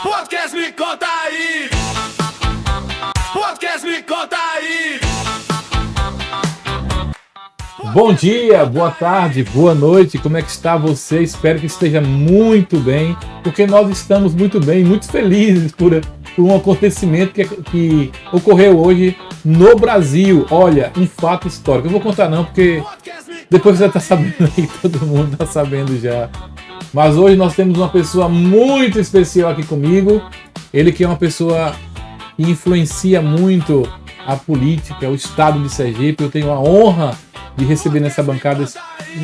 Podcast Me Conta Aí. Podcast Me Conta Aí. Bom dia, boa tarde, boa noite, como é que está você? Espero que esteja muito bem, porque nós estamos muito bem, muito felizes por um acontecimento que ocorreu hoje no Brasil. Olha, um fato histórico. Eu não vou contar não, porque depois você está sabendo aí, todo mundo está sabendo já. Mas hoje nós temos uma pessoa muito especial aqui comigo, ele que é uma pessoa que influencia muito a política, o estado de Sergipe. Eu tenho a honra de receber nessa bancada,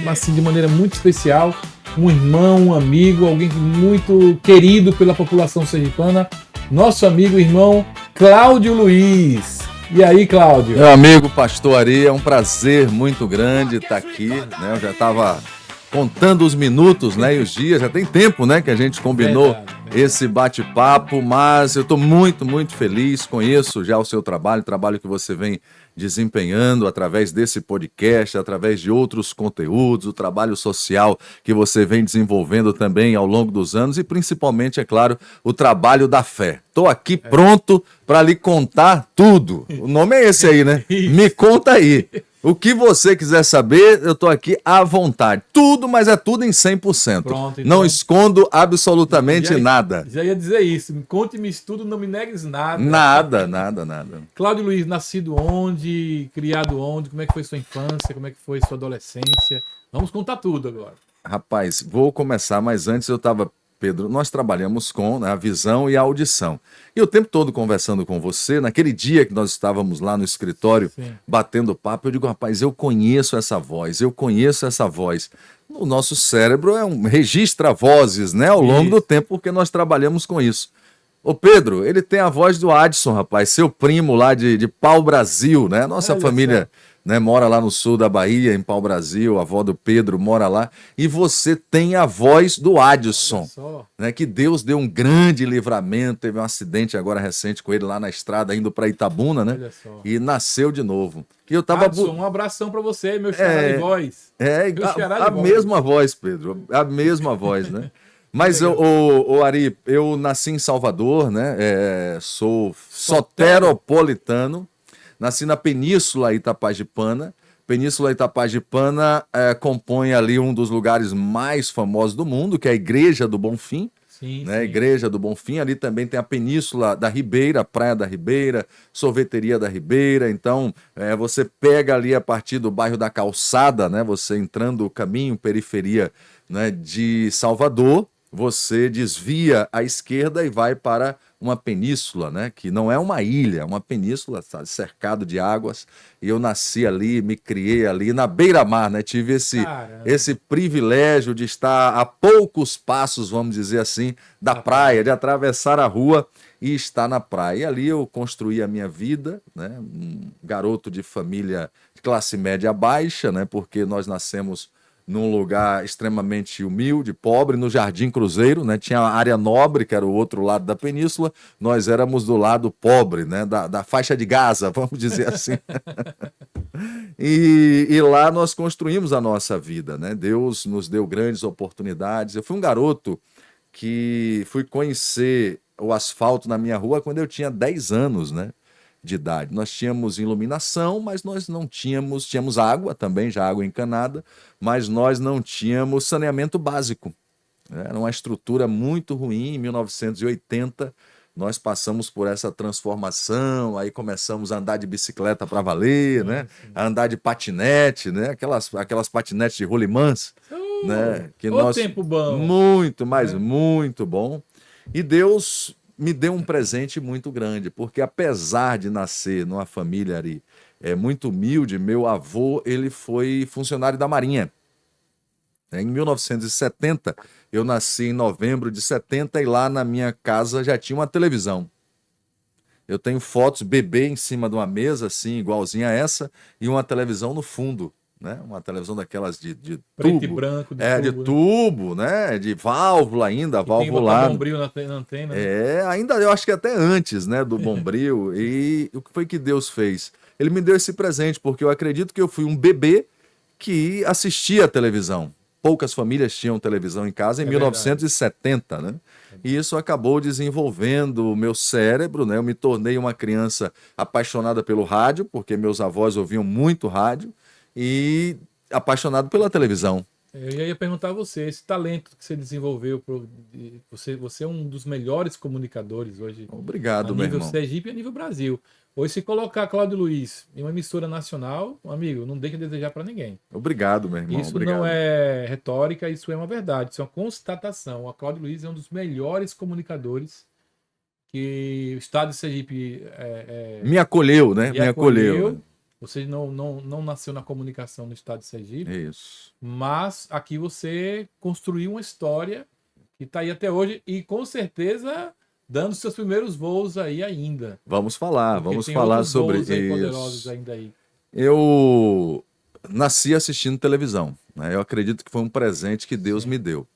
assim, de maneira muito especial, um irmão, um amigo, alguém muito querido pela população sergipana, nosso amigo e irmão Cláudio Luiz. E aí, Cláudio? Meu amigo Pastor Ari, é um prazer muito grande estar aqui, né? Eu já estava contando os minutos, né, e os dias, já tem tempo, né, que a gente combinou esse bate-papo, mas eu estou muito, muito feliz, conheço já o seu trabalho, o trabalho que você vem desempenhando através desse podcast, através de outros conteúdos, o trabalho social que você vem desenvolvendo também ao longo dos anos e principalmente, é claro, o trabalho da fé. Estou aqui pronto para lhe contar tudo. O nome é esse aí, né? Me conta aí. O que você quiser saber, eu estou aqui à vontade. Tudo, mas é tudo em 100%. Pronto, então, não escondo absolutamente nada. Já ia dizer isso. Conte-me tudo, não me negues nada. Nada. Cláudio Luiz, nascido onde? Criado onde? Como é que foi sua infância? Como é que foi sua adolescência? Vamos contar tudo agora. Rapaz, vou começar, mas antes eu estava... Pedro, nós trabalhamos com a visão e a audição. E o tempo todo conversando com você, naquele dia que nós estávamos lá no escritório, batendo papo, eu digo, rapaz, eu conheço essa voz. O nosso cérebro registra vozes, né, ao longo do tempo, porque nós trabalhamos com isso. Ô Pedro, ele tem a voz do Adson, rapaz, seu primo lá de Pau-Brasil, né? Nossa família... Né, mora lá no sul da Bahia, em Pau-Brasil, a avó do Pedro mora lá, e você tem a voz do Adson, né, que Deus deu um grande livramento, teve um acidente agora recente com ele lá na estrada, indo para Itabuna, né, e nasceu de novo. E eu tava... Adson, um abração para você, meu xará de voz. A mesma voz, Pedro, a mesma voz, né. Mas, Ari, eu nasci em Salvador, né, sou soteropolitano. Nasci na Península Itapajipana. Península Itapajipana compõe ali um dos lugares mais famosos do mundo, que é a Igreja do Bonfim. Sim. Igreja do Bonfim. Ali também tem a Península da Ribeira, Praia da Ribeira, Sorveteria da Ribeira. Então, você pega ali a partir do bairro da Calçada, né, você entrando o caminho, periferia, né, de Salvador, você desvia à esquerda e vai para uma península, né, que não é uma ilha, é uma península, sabe, cercado de águas, e eu nasci ali, me criei ali na beira-mar, né, tive esse privilégio de estar a poucos passos, vamos dizer assim, da praia, de atravessar a rua e estar na praia. E ali eu construí a minha vida, né, um garoto de família de classe média baixa, né, porque nós nascemos num lugar extremamente humilde, pobre, no Jardim Cruzeiro, né? Tinha a área nobre, que era o outro lado da península, nós éramos do lado pobre, né? Da faixa de Gaza, vamos dizer assim. E lá nós construímos a nossa vida, né? Deus nos deu grandes oportunidades. Eu fui um garoto que fui conhecer o asfalto na minha rua quando eu tinha 10 anos, né, de idade. Nós tínhamos iluminação, mas nós não tínhamos água também, já água encanada, mas nós não tínhamos saneamento básico. Era uma estrutura muito ruim. Em 1980, nós passamos por essa transformação, aí começamos a andar de bicicleta para valer, né? A andar de patinete, né? Aquelas patinetes de rolimãs, né? Que tempo bom. Muito, mas muito bom. E Deus me deu um presente muito grande, porque apesar de nascer numa família ali muito humilde, meu avô ele foi funcionário da Marinha. Em 1970, eu nasci em novembro de 70 e lá na minha casa já tinha uma televisão. Eu tenho fotos bebê em cima de uma mesa, assim, igualzinha a essa, e uma televisão no fundo. Né? Uma televisão daquelas de tubo. Preto e branco, de tubo, né? De válvula ainda, valvulado. Tem bombril na antena. Ainda eu acho que até antes, né, do bombril. E o que foi que Deus fez? Ele me deu esse presente, porque eu acredito que eu fui um bebê que assistia a televisão. poucas famílias tinham televisão em casa em É 1970, né? E isso acabou desenvolvendo o meu cérebro, né? Eu me tornei uma criança apaixonada pelo rádio, porque meus avós ouviam muito rádio, e apaixonado pela televisão. Eu ia perguntar a você, esse talento que você desenvolveu, você é um dos melhores comunicadores hoje, Obrigado, a meu nível irmão. Sergipe e a nível Brasil. Hoje, se colocar Cláudio Luiz em uma emissora nacional, amigo, não deixa de desejar para ninguém. Obrigado, meu irmão. Isso Obrigado. não é retórica, isso é uma verdade, isso é uma constatação. A Cláudio Luiz é um dos melhores comunicadores que o estado de Sergipe Me acolheu, né? lhe Me acolheu. Né? Você não nasceu na comunicação no estado de Sergipe, Isso. mas aqui você construiu uma história que está aí até hoje e com certeza dando seus primeiros voos aí ainda. Vamos falar, Porque vamos tem falar outros sobre voos aí poderosos isso. ainda aí. Eu nasci assistindo televisão, né? Eu acredito que foi um presente que Deus me deu.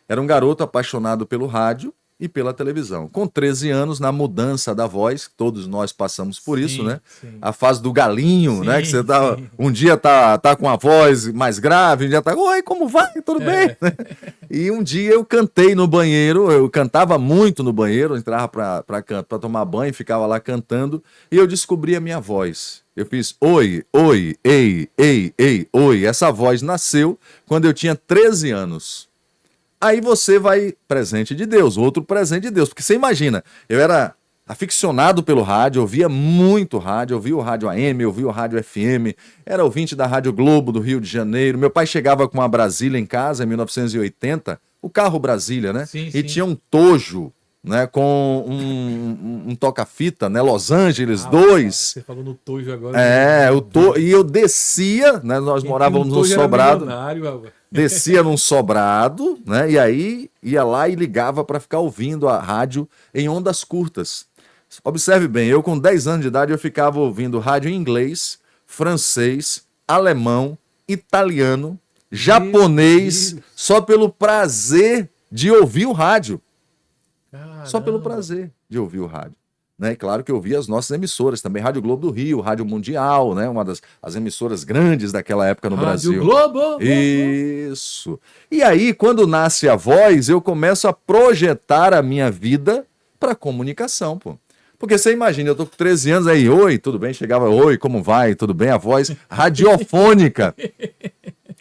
Era um garoto apaixonado pelo rádio e pela televisão. Com 13 anos, na mudança da voz, todos nós passamos por isso, né? Sim. A fase do galinho, Sim, né? Que você tá, sim. um dia tá com a voz mais grave, um dia tá, oi, como vai? Tudo bem? E um dia eu cantei no banheiro, eu cantava muito no banheiro, eu entrava para tomar banho, ficava lá cantando, e eu descobri a minha voz. Eu fiz oi, oi, ei, ei, ei, oi. Essa voz nasceu quando eu tinha 13 anos. Aí você vai, presente de Deus, outro presente de Deus. Porque você imagina, eu era aficionado pelo rádio, ouvia muito rádio, ouvia o rádio AM, ouvia o rádio FM, era ouvinte da Rádio Globo do Rio de Janeiro. Meu pai chegava com uma Brasília em casa em 1980, o carro Brasília, né? Sim, e sim. tinha um Tojo, né? Com um toca-fita, né? Los Angeles 2. Você falou no Tojo agora. E eu descia, né? Nós morávamos no sobrado. Descia num sobrado, né? E aí ia lá e ligava para ficar ouvindo a rádio em ondas curtas. Observe bem, eu com 10 anos de idade eu ficava ouvindo rádio em inglês, francês, alemão, italiano, japonês, só pelo prazer de ouvir o rádio. Caramba. Só pelo prazer de ouvir o rádio. Né? E claro que eu via as nossas emissoras também, Rádio Globo do Rio, Rádio Mundial, né? Uma das as emissoras grandes daquela época no Brasil. Rádio Globo! Isso. E aí, quando nasce a voz, eu começo a projetar a minha vida para comunicação, pô. Porque você imagina, eu tô com 13 anos aí, oi, tudo bem? Chegava, oi, como vai? Tudo bem? A voz radiofônica,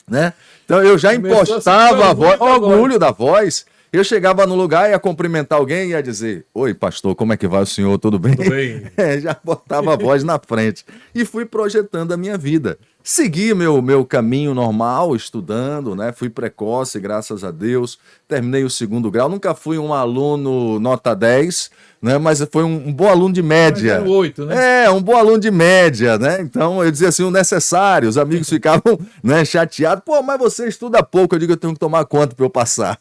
né? Então eu já impostava a voz, orgulho da voz. Eu chegava no lugar, ia cumprimentar alguém e ia dizer, oi, pastor, como é que vai o senhor? Tudo bem? Tudo bem. Já botava a voz na frente. E fui projetando a minha vida. Segui meu caminho normal, estudando, né? Fui precoce, graças a Deus. Terminei o 2º grau. Nunca fui um aluno nota 10, né? Mas foi um bom aluno de média. Mas era 8, né? Um bom aluno de média, né? Então eu dizia assim, o necessário. Os amigos ficavam, né, chateados. Pô, mas você estuda pouco. Eu digo, eu tenho que tomar conta para eu passar.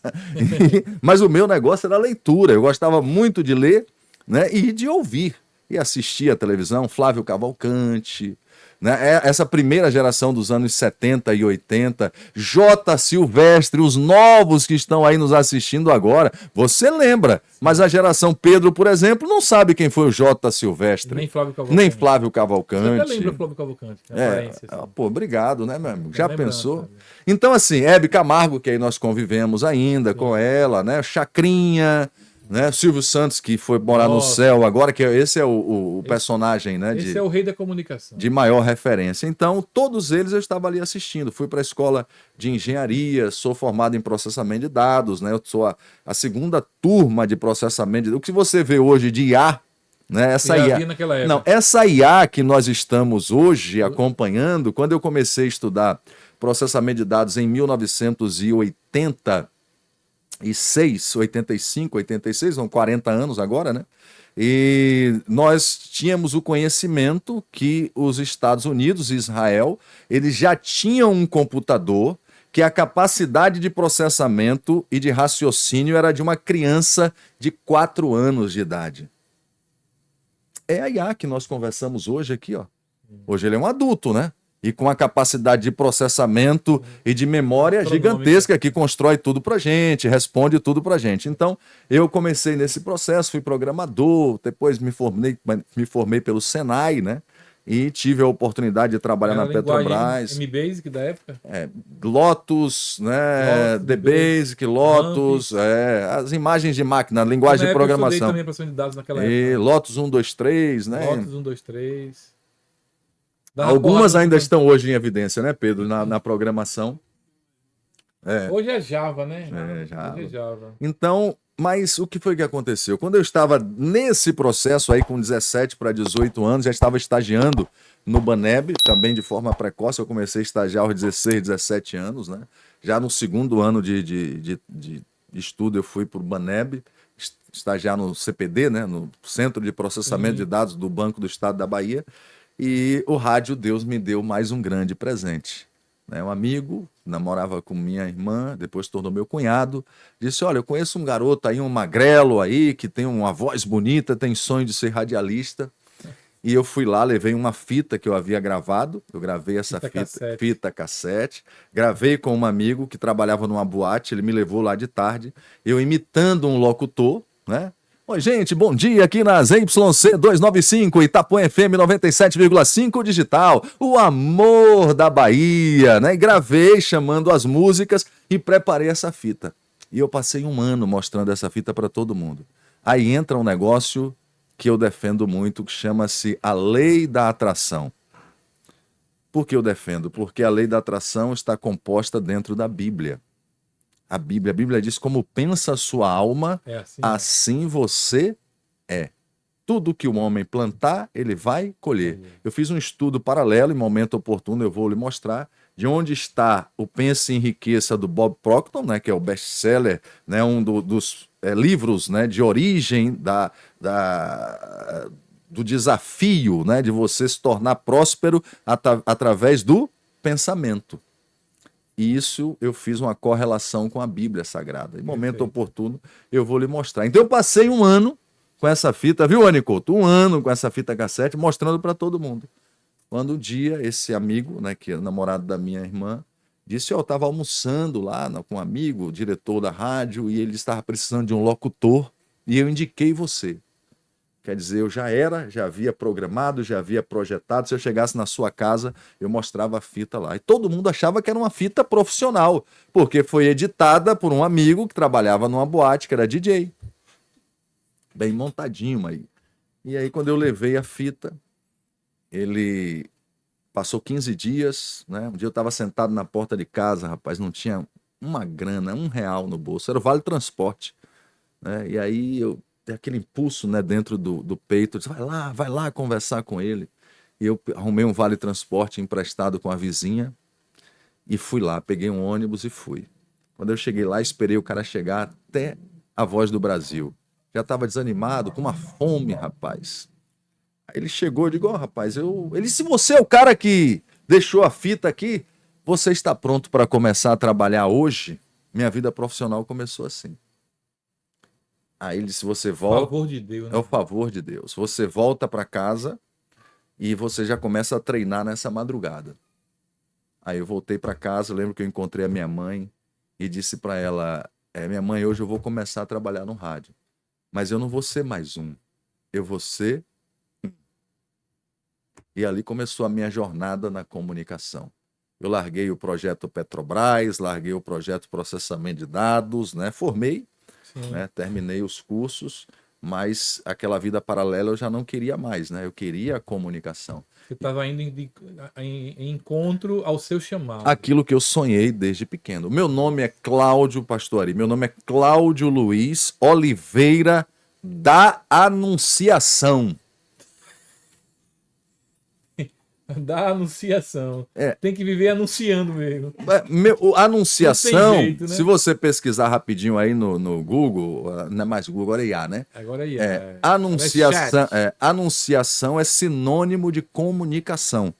Mas o meu negócio era a leitura. Eu gostava muito de ler, né? E de ouvir. E assistir a televisão, Flávio Cavalcante, né? Essa primeira geração dos anos 70 e 80, J. Silvestre, os novos que estão aí nos assistindo agora, você lembra, mas a geração Pedro, por exemplo, não sabe quem foi o J. Silvestre. Nem Flávio Cavalcante. Nem Flávio Cavalcante. Você até lembra Flávio Cavalcante. Assim. Pô, obrigado, né, meu amigo? É Já pensou? Sabe? Então, assim, Hebe Camargo, que aí nós convivemos ainda com ela, né? Chacrinha, né? Silvio Santos, que foi morar no céu agora, que esse é o personagem, né? Esse é o rei da comunicação. De maior referência. Então, todos eles eu estava ali assistindo. Fui para a escola de engenharia, sou formado em processamento de dados, né? Eu sou a 2ª turma de processamento de dados. O que você vê hoje de IA, né? Essa IA. Naquela época. Não, essa IA que nós estamos hoje acompanhando, quando eu comecei a estudar processamento de dados em 1980, 85, 86, são 40 anos agora, né? E nós tínhamos o conhecimento que os Estados Unidos e Israel, eles já tinham um computador que a capacidade de processamento e de raciocínio era de uma criança de 4 anos de idade. É a IA que nós conversamos hoje aqui, ó. Hoje ele é um adulto, né? E com a capacidade de processamento e de memória gigantesca que constrói tudo pra gente, responde tudo pra gente. Então, eu comecei nesse processo, fui programador, depois me formei pelo Senai, né? e tive a oportunidade de trabalhar Era na a linguagem Petrobras. M-Basic da época? Lotus, né? Lotus, The Basic, Lotus, Amp. as imagens de máquina, Na linguagem de época eu estudei programação. também processamento de dados naquela E época. Lotus 1, 2, 3, né? Lotus 1, 2, 3. Dava Algumas porrada ainda no- estão hoje em evidência, né, Pedro, na programação. Hoje é Java, né? Java. Hoje é Java. Então, mas o que foi que aconteceu? Quando eu estava nesse processo aí, com 17 para 18 anos, já estava estagiando no Baneb, também de forma precoce. Eu comecei a estagiar aos 16, 17 anos, né? Já no segundo ano de estudo, eu fui para o Baneb, estagiar no CPD, né? No Centro de Processamento de Dados do Banco do Estado da Bahia. E o rádio Deus me deu mais um grande presente. Um amigo, namorava com minha irmã, depois tornou meu cunhado, disse, olha, eu conheço um garoto aí, um magrelo aí, que tem uma voz bonita, tem sonho de ser radialista. E eu fui lá, levei uma fita que eu havia gravado, eu gravei essa fita cassete, gravei com um amigo que trabalhava numa boate, ele me levou lá de tarde, eu imitando um locutor, né? Oi, gente, bom dia aqui na ZYC 295, Itapuã FM 97,5 digital, o amor da Bahia, né? E gravei chamando as músicas e preparei essa fita. E eu passei um ano mostrando essa fita para todo mundo. Aí entra um negócio que eu defendo muito, que chama-se a lei da atração. Por que eu defendo? Porque a lei da atração está composta dentro da Bíblia. A Bíblia diz, como pensa a sua alma, assim você é. Tudo que o homem plantar, ele vai colher. Eu fiz um estudo paralelo, em momento oportuno eu vou lhe mostrar, de onde está o Pense e Enriqueça do Bob Proctor, né, que é o best-seller, né, um dos livros, né, de origem do desafio, né, de você se tornar próspero através do pensamento. E isso eu fiz uma correlação com a Bíblia Sagrada. Em momento oportuno eu vou lhe mostrar. Então eu passei um ano com essa fita, viu, Anicoto? Um ano com essa fita cassete, mostrando para todo mundo. Quando um dia esse amigo, né, que é namorado da minha irmã, disse, eu estava almoçando lá com um amigo, diretor da rádio, e ele estava precisando de um locutor, e eu indiquei você. Quer dizer, eu já havia programado, já havia projetado. Se eu chegasse na sua casa, eu mostrava a fita lá. E todo mundo achava que era uma fita profissional, porque foi editada por um amigo que trabalhava numa boate, que era DJ. Bem montadinho aí. E aí, quando eu levei a fita, ele passou 15 dias, né? Um dia eu estava sentado na porta de casa, rapaz, não tinha uma grana, R$1 no bolso, era o Vale Transporte, né? E aí eu tem aquele impulso, né, dentro do peito, disse, vai lá conversar com ele. E eu arrumei um vale transporte emprestado com a vizinha e fui lá, peguei um ônibus e fui. Quando eu cheguei lá, esperei o cara chegar até a Voz do Brasil. Já estava desanimado, com uma fome, rapaz. Aí ele chegou, eu digo, rapaz, ele disse, você é o cara que deixou a fita aqui? Você está pronto para começar a trabalhar hoje? Minha vida profissional começou assim. Aí ele disse, você volta... Favor de Deus, né? É o favor de Deus. Você volta para casa e você já começa a treinar nessa madrugada. Aí eu voltei para casa, lembro que eu encontrei a minha mãe e disse para ela, minha mãe, hoje eu vou começar a trabalhar no rádio. Mas eu não vou ser mais um. Eu vou ser... E ali começou a minha jornada na comunicação. Eu larguei o projeto Petrobras, larguei o projeto Processamento de Dados, né? Formei, né? Terminei os cursos, mas aquela vida paralela eu já não queria mais, né? Eu queria a comunicação. Você estava indo em encontro ao seu chamado. Aquilo que eu sonhei desde pequeno. Meu nome é Cláudio Pastori, meu nome é Cláudio Luiz Oliveira da Anunciação. Da anunciação. Tem que viver anunciando mesmo. Anunciação, jeito, né? Se você pesquisar rapidinho aí no Google, não é mais Google, agora é IA, né? Agora é IA. Anunciação é sinônimo de comunicação.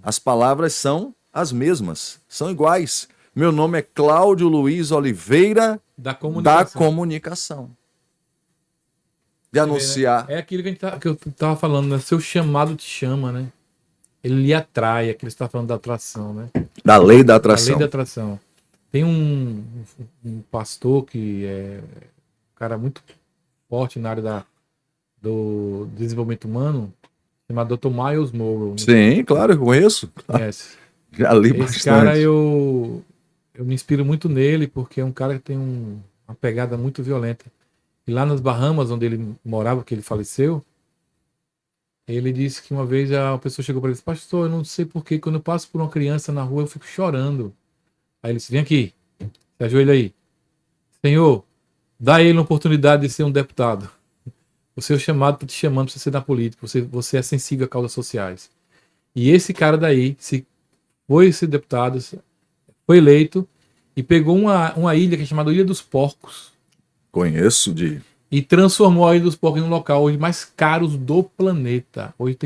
As palavras são as mesmas, são iguais. Meu nome é Cláudio Luiz Oliveira da comunicação. De anunciar. É aquilo que eu tava falando, né? Seu chamado te chama, né? Ele lhe atrai, aquilo que você está falando da atração, né? Da lei da atração. Da lei da atração. Tem um pastor que é um cara muito forte na área do desenvolvimento humano, chamado Dr. Miles Monroe. Sim, claro, eu conheço. Conhece? Já li Esse bastante. cara, eu me inspiro muito nele, porque é um cara que tem uma pegada muito violenta. E lá nas Bahamas, onde ele morava, que ele faleceu, ele disse que uma vez a pessoa chegou para ele e disse: Pastor, eu não sei porquê, quando eu passo por uma criança na rua, eu fico chorando. Aí ele disse: Vem aqui, se ajoelha aí. Senhor, dá a ele uma oportunidade de ser um deputado. O seu chamado está te chamando para você ser na política. Você é sensível a causas sociais. E esse cara daí foi ser deputado, foi eleito e pegou uma ilha que é chamada Ilha dos Porcos Conheço de. e transformou a Ilha dos Porcos em um local hoje mais caro do planeta. Hoje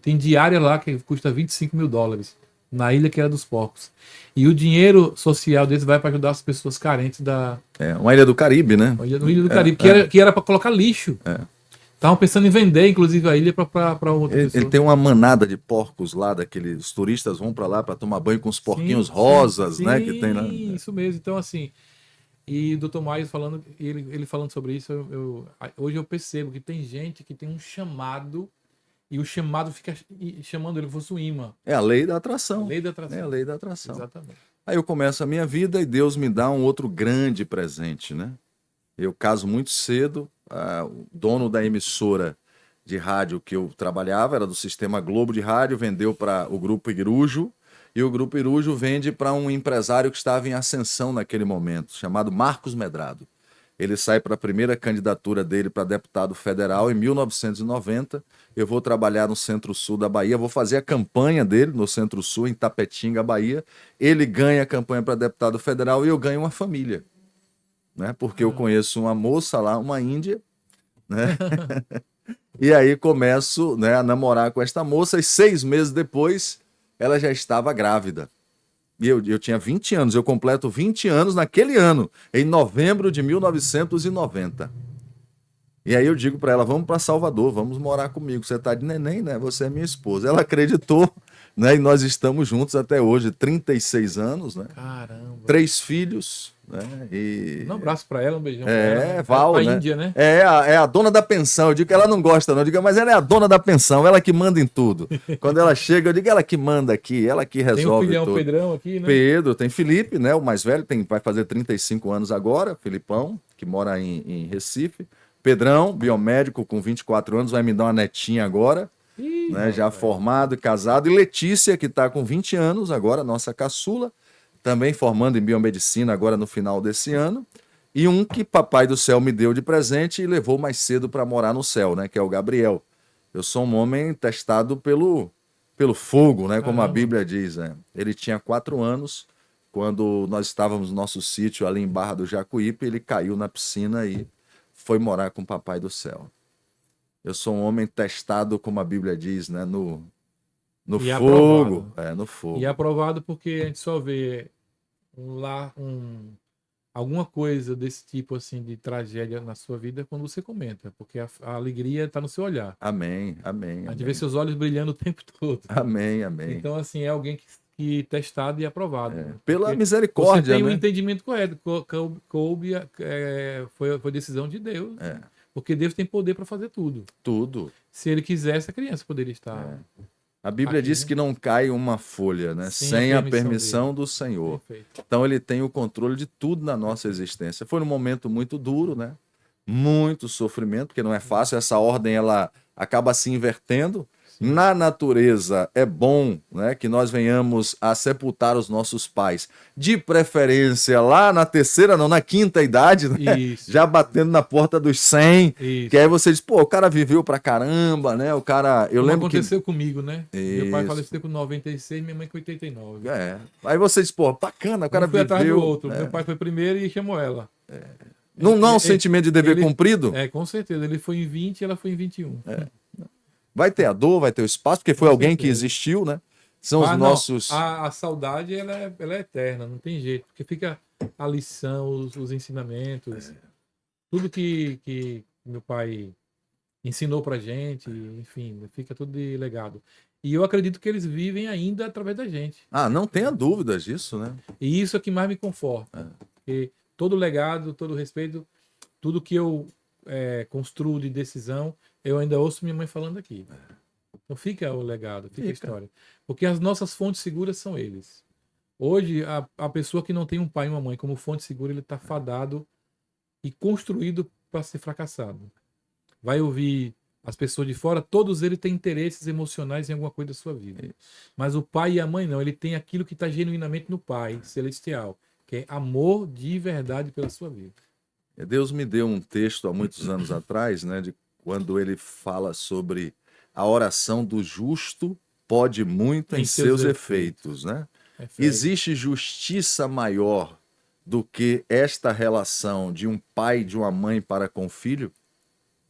tem diária lá que custa $25.000 na ilha que era dos porcos. E o dinheiro social deles vai para ajudar as pessoas carentes da Uma ilha do Caribe, né? Ilha do Caribe, que era para colocar lixo. Estavam pensando em vender, inclusive, a ilha para outra pessoa. Ele tem uma manada de porcos lá, daqueles turistas vão para lá para tomar banho com os porquinhos rosas, né? Que tem lá. Isso mesmo. Então, assim, e o Dr. Miles falando, ele falando sobre isso, hoje eu percebo que tem gente que tem um chamado e o chamado fica chamando ele como se fosse um imã. É a lei da atração. Lei da atração. É a lei da atração. Exatamente. Aí eu começo a minha vida e Deus me dá um outro grande presente, né? Eu caso muito cedo, o dono da emissora de rádio que eu trabalhava, era do Sistema Globo de Rádio, vendeu para o Grupo Irujo, e o Grupo Irujo vende para um empresário que estava em ascensão naquele momento, chamado Marcos Medrado. Ele sai para a primeira candidatura dele para deputado federal em 1990. Eu vou trabalhar no Centro-Sul da Bahia, vou fazer a campanha dele no Centro-Sul, em Tapetinga, Bahia. Ele ganha a campanha para deputado federal e eu ganho uma família. Né? Porque eu conheço uma moça lá, uma índia, né? E aí começo, né, a namorar com esta moça e 6 meses depois ela já estava grávida. E eu tinha 20 anos, eu completo 20 anos naquele ano, em novembro de 1990. E aí eu digo para ela, vamos para Salvador, vamos morar comigo, você tá de neném, né? Você é minha esposa. Ela acreditou, né? E nós estamos juntos até hoje, 36 anos, né? Caramba. 3 filhos, né? E... Um abraço para ela, um beijão para ela. Val, pra né? Índia, né? É a dona da pensão. Eu digo que ela não gosta, não. Eu digo, mas ela é a dona da pensão, ela que manda em tudo. Quando ela chega, eu digo, ela que manda aqui, ela que resolve Tem um filhão, tudo. Pedrão aqui, né? Pedro, tem Felipe, né? O mais velho, vai fazer 35 anos agora, Filipão, que mora em Recife. Pedrão, biomédico, com 24 anos, vai me dar uma netinha agora, Ih, né? Já rapaz. formado e casado. E Letícia, que está com 20 anos agora, nossa caçula, também formando em biomedicina agora no final desse ano. E um que Papai do Céu me deu de presente e levou mais cedo para morar no céu, né? Que é o Gabriel. Eu sou um homem testado pelo fogo, né? Como a Bíblia diz, né? Ele tinha 4 anos, quando nós estávamos no nosso sítio ali em Barra do Jacuípe, ele caiu na piscina e foi morar com o Papai do Céu. Eu sou um homem testado, como a Bíblia diz, né? No E fogo. aprovado. No fogo. E aprovado porque a gente só vê alguma coisa desse tipo assim de tragédia na sua vida quando você comenta, porque a alegria está no seu olhar. Amém, amém, A gente amém. vê seus olhos brilhando o tempo todo. Amém, amém. Então, assim, é alguém que testado e aprovado. Né? Pela Porque misericórdia, você tem né? um entendimento correto. Coube, foi decisão de Deus. Porque Deus tem poder para fazer tudo. Tudo. Se ele quisesse, a criança poderia estar. A Bíblia aqui, diz né? que não cai uma folha, né? Sem a permissão do Senhor. Perfeito. Então ele tem o controle de tudo na nossa existência. Foi um momento muito duro, né? Muito sofrimento, porque não é fácil. Essa ordem ela acaba se invertendo. Na natureza é bom, né, que nós venhamos a sepultar os nossos pais, de preferência lá na terceira, não, na quinta idade, né? Isso. Já batendo na porta dos 100, Isso. que aí você diz, pô, o cara viveu pra caramba, né? O cara, eu Como lembro aconteceu comigo, né? Meu pai Isso. faleceu com 96, minha mãe com 89. Aí você diz, pô, bacana, o cara Um foi atrás do viveu. outro. Meu pai foi primeiro e chamou ela. Não é um sentimento de dever cumprido? Com certeza. Ele foi em 20 e ela foi em 21. Vai ter a dor, vai ter o espaço, porque foi Com alguém que certeza. existiu, né? São os Não, nossos. a saudade ela é eterna, não tem jeito, porque fica a lição, os ensinamentos, tudo que meu pai ensinou pra gente, enfim, fica tudo de legado. E eu acredito que eles vivem ainda através da gente. Não tenha dúvidas disso, né? E isso é que mais me conforta. Porque todo legado, todo respeito, tudo que eu construo de decisão, eu ainda ouço minha mãe falando aqui. Então fica o legado, fica a Fica. história. Porque as nossas fontes seguras são eles. Hoje, a pessoa que não tem um pai e uma mãe como fonte segura, ele está fadado e construído para ser fracassado. Vai ouvir as pessoas de fora, todos eles têm interesses emocionais em alguma coisa da sua vida. Mas o pai e a mãe não, ele tem aquilo que está genuinamente no Pai Celestial, que é amor de verdade pela sua vida. Deus me deu um texto há muitos anos atrás, né, de quando ele fala sobre a oração do justo pode muito em seus efeitos, né? Existe justiça maior do que esta relação de um pai e de uma mãe para com o filho?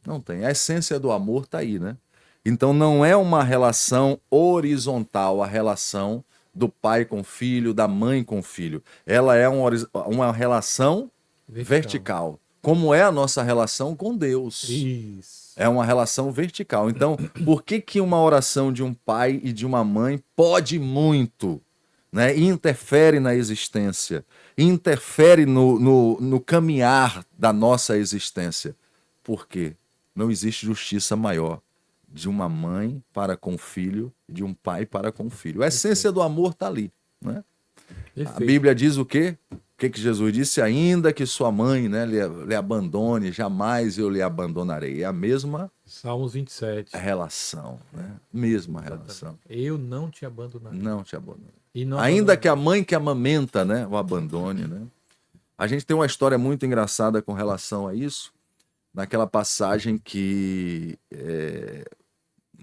Não tem. A essência do amor está aí, né? Então não é uma relação horizontal, a relação do pai com o filho, da mãe com o filho. Ela é uma relação vertical, como é a nossa relação com Deus. Isso. É uma relação vertical. Então, por que uma oração de um pai e de uma mãe pode muito, né? Interfere na existência, interfere no caminhar da nossa existência? Por quê? Não existe justiça maior de uma mãe para com o filho e de um pai para com o filho. A essência do amor está ali, né? A Bíblia diz o quê? O que Jesus disse? Ainda que sua mãe, né, lhe abandone, jamais eu lhe abandonarei. É a mesma Salmos 27. relação, né? Mesma relação. Eu não te abandonarei. Não te abandonarei. Não Ainda que a mãe que amamenta, né, o abandone, né? A gente tem uma história muito engraçada com relação a isso, naquela passagem que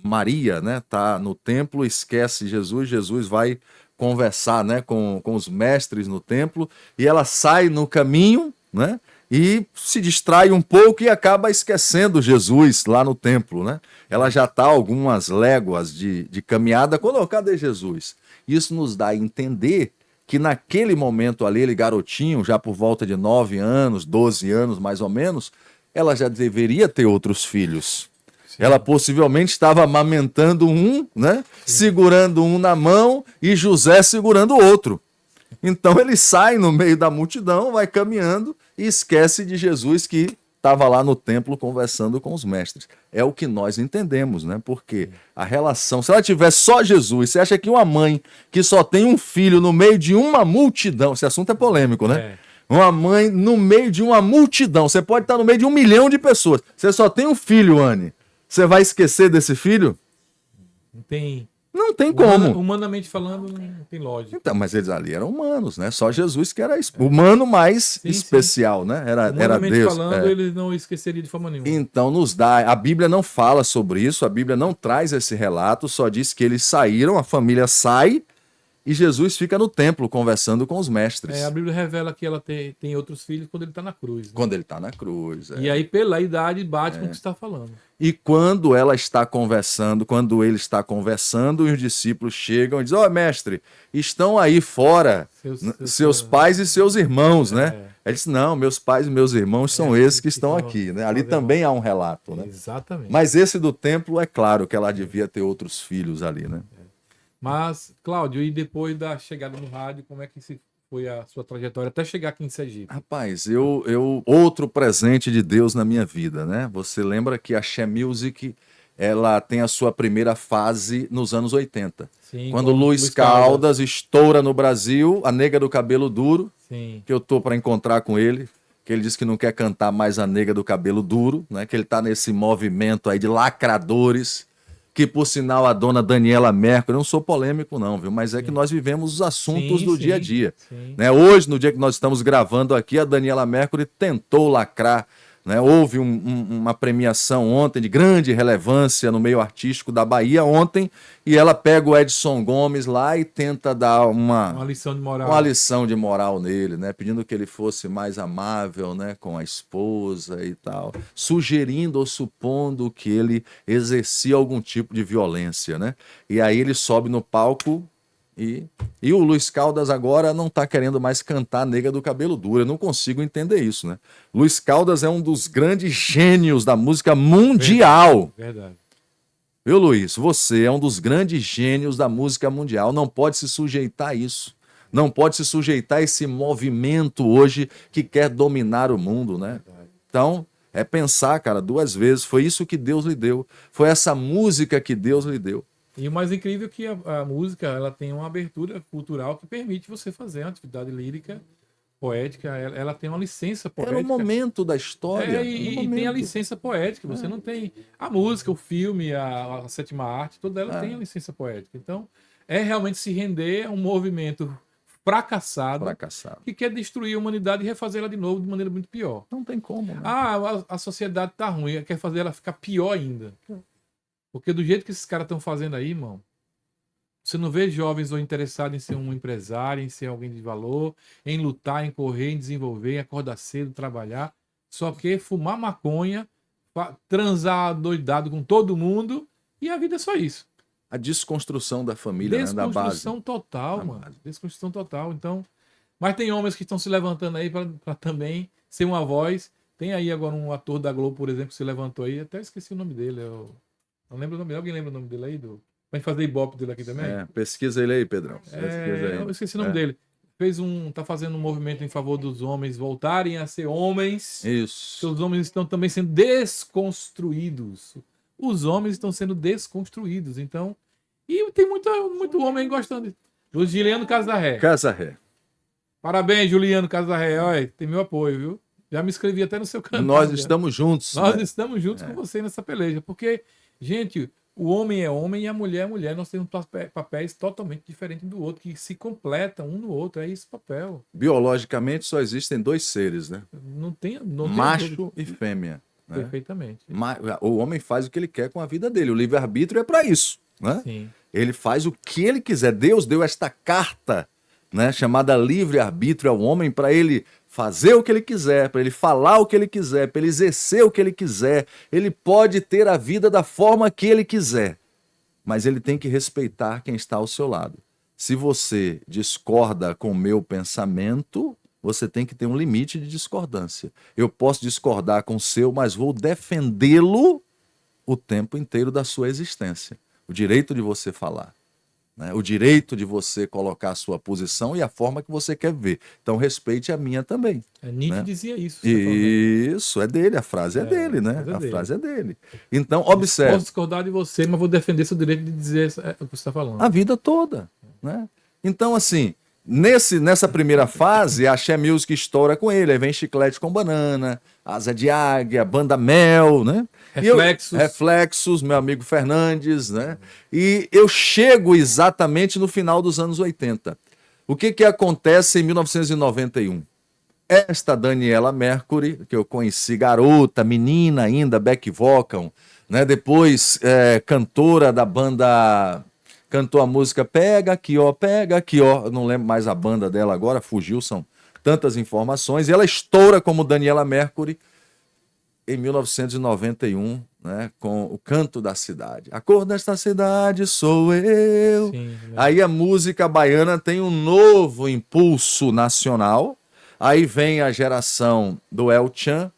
Maria, né, tá no templo, esquece Jesus, Jesus vai conversar, né, com os mestres no templo, e ela sai no caminho, né, e se distrai um pouco e acaba esquecendo Jesus lá no templo, né? Ela já está algumas léguas de caminhada, quando, cadê Jesus? Isso nos dá a entender que naquele momento ali, ele garotinho, já por volta de 9 anos, 12 anos mais ou menos, ela já deveria ter outros filhos. Sim. Ela possivelmente estava amamentando um, né? Segurando um na mão e José segurando o outro. Então ele sai no meio da multidão, vai caminhando e esquece de Jesus que estava lá no templo conversando com os mestres. É o que nós entendemos, né? Porque a relação, se ela tiver só Jesus, você acha que uma mãe que só tem um filho no meio de uma multidão, esse assunto é polêmico, né? Uma mãe no meio de uma multidão, você pode estar no meio de 1 milhão de pessoas, você só tem um filho, Anne, você vai esquecer desse filho? Não tem como. Humanamente falando, não tem lógica. Então, mas eles ali eram humanos, né? Só Jesus que era humano mais especial, né? Era Deus. Humanamente falando, eles não esqueceriam de forma nenhuma. Então nos dá. A Bíblia não fala sobre isso, a Bíblia não traz esse relato, só diz que eles saíram, a família sai e Jesus fica no templo conversando com os mestres. A Bíblia revela que ela tem outros filhos quando ele está na cruz. Né? Quando ele está na cruz. E aí, pela idade, bate com o que você está falando. E quando ela está conversando, quando ele está conversando, os discípulos chegam e dizem: ó, mestre, estão aí fora seus pais e seus irmãos, né? Ele disse: não, meus pais e meus irmãos são esses que estão aqui, né? Ali também há um relato, né? Exatamente. Mas esse do templo, é claro que ela devia ter outros filhos ali, né? Mas, Cláudio, e depois da chegada no rádio, como é que foi a sua trajetória até chegar aqui em Sergipe? Rapaz, outro presente de Deus na minha vida, né? Você lembra que a She Music, ela tem a sua primeira fase nos anos 80. Sim, quando Luiz Caldas estoura no Brasil, a Nega do Cabelo Duro, sim, que eu tô para encontrar com ele, que ele disse que não quer cantar mais a Nega do Cabelo Duro, né? Que ele tá nesse movimento aí de lacradores, que por sinal a dona Daniela Mercury, eu não sou polêmico não, viu? Mas é que nós vivemos os assuntos do dia a dia. Né? Hoje, no dia que nós estamos gravando aqui, a Daniela Mercury tentou lacrar, né? Houve uma premiação ontem de grande relevância no meio artístico da Bahia ontem, e ela pega o Edson Gomes lá e tenta dar uma lição de moral. Uma lição de moral nele, né? Pedindo que ele fosse mais amável, né, com a esposa e tal, sugerindo ou supondo que ele exercia algum tipo de violência, né? E aí ele sobe no palco e o Luiz Caldas agora não está querendo mais cantar Nega do Cabelo Duro. Eu não consigo entender isso, né? Luiz Caldas é um dos grandes gênios da música mundial. Verdade. Viu, Luiz? Você é um dos grandes gênios da música mundial. Não pode se sujeitar a isso. Não pode se sujeitar a esse movimento hoje que quer dominar o mundo, né? Então, É pensar, cara, duas vezes. Foi isso que Deus lhe deu. Foi essa música que Deus lhe deu. E o mais incrível é que a música ela tem uma abertura cultural que permite você fazer uma atividade lírica, poética, ela tem uma licença poética. Era o momento da história. E tem a licença poética. Você não tem a música, o filme, a sétima arte, toda ela tem a licença poética. Então, é realmente se render a um movimento fracassado que quer destruir a humanidade e refazer ela de novo de maneira muito pior. Não tem como, né? A sociedade tá ruim, quer fazer ela ficar pior ainda. Porque do jeito que esses caras estão fazendo aí, irmão, você não vê jovens ou interessados em ser um empresário, em ser alguém de valor, em lutar, em correr, em desenvolver, em acordar cedo, trabalhar. Só que fumar maconha, transar doidado com todo mundo, e a vida é só isso. A desconstrução da família, né, da base. Desconstrução total, mano. Desconstrução total. Então, mas tem homens que estão se levantando aí para também ser uma voz. Tem aí agora um ator da Globo, por exemplo, que se levantou aí. Até esqueci o nome dele. Não lembro o nome dele. Alguém lembra o nome dele aí? Pra gente fazer ibope dele aqui também? Pesquisa ele aí, Pedrão. Pesquisa aí. Eu esqueci o nome dele. Tá fazendo um movimento em favor dos homens voltarem a ser homens. Isso. Porque os homens estão também sendo desconstruídos. Os homens estão sendo desconstruídos. Então, e tem muito homem gostando. O Juliano Casarré. Casarré. Parabéns, Juliano Casarré. Olha, tem meu apoio, viu? Já me inscrevi até no seu canal. Nós estamos juntos. Nós estamos juntos com você nessa peleja. Porque, gente, o homem é homem e a mulher é mulher. Nós temos papéis totalmente diferentes do outro, que se completam um no outro. É esse papel. Biologicamente só existem dois seres, né? Não tem macho e fêmea. Né? Perfeitamente. O homem faz o que ele quer com a vida dele. O livre-arbítrio é para isso. Né? Sim. Ele faz o que ele quiser. Deus deu esta carta, né, chamada livre-arbítrio ao homem para ele fazer o que ele quiser, para ele falar o que ele quiser, para ele exercer o que ele quiser. Ele pode ter a vida da forma que ele quiser, mas ele tem que respeitar quem está ao seu lado. Se você discorda com o meu pensamento, você tem que ter um limite de discordância. Eu posso discordar com o seu, mas vou defendê-lo o tempo inteiro da sua existência. O direito de você falar, né? O direito de você colocar a sua posição e a forma que você quer ver. Então, respeite a minha também. Nietzsche dizia isso. Isso, é dele, a frase é dele, né? A frase é dele. Então, observe. Posso discordar de você, mas vou defender seu direito de dizer o que você está falando. A vida toda, né? Então, assim, nessa primeira fase, a Axé Music estoura com ele, aí vem Chiclete com Banana, Asa de Águia, Banda Mel, né? Reflexos, meu amigo Fernandes, né? E eu chego exatamente no final dos anos 80. O que acontece em 1991? Esta Daniela Mercury, que eu conheci garota, menina ainda, back vocal, né? Depois cantora da banda... Cantou a música Pega Aqui, ó, Pega Aqui, ó. Eu não lembro mais a banda dela agora, fugiu, são tantas informações. E ela estoura como Daniela Mercury em 1991, né, com o Canto da Cidade. A cor desta cidade sou eu. Sim, aí a música baiana tem um novo impulso nacional. Aí vem a geração do El Chan,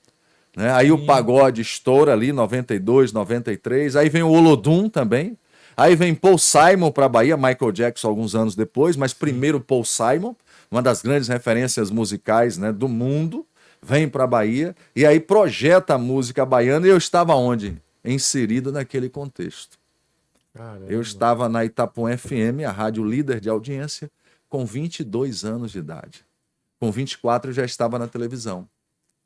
né? Aí o pagode estoura ali, 92, 93. Aí vem o Olodum também. Aí vem Paul Simon para a Bahia, Michael Jackson alguns anos depois, mas primeiro Paul Simon, uma das grandes referências musicais, né, do mundo, vem para a Bahia e aí projeta a música baiana e eu estava onde? Inserido naquele contexto. Caramba. Eu estava na Itapuã FM, a rádio líder de audiência, com 22 anos de idade. Com 24 eu já estava na televisão,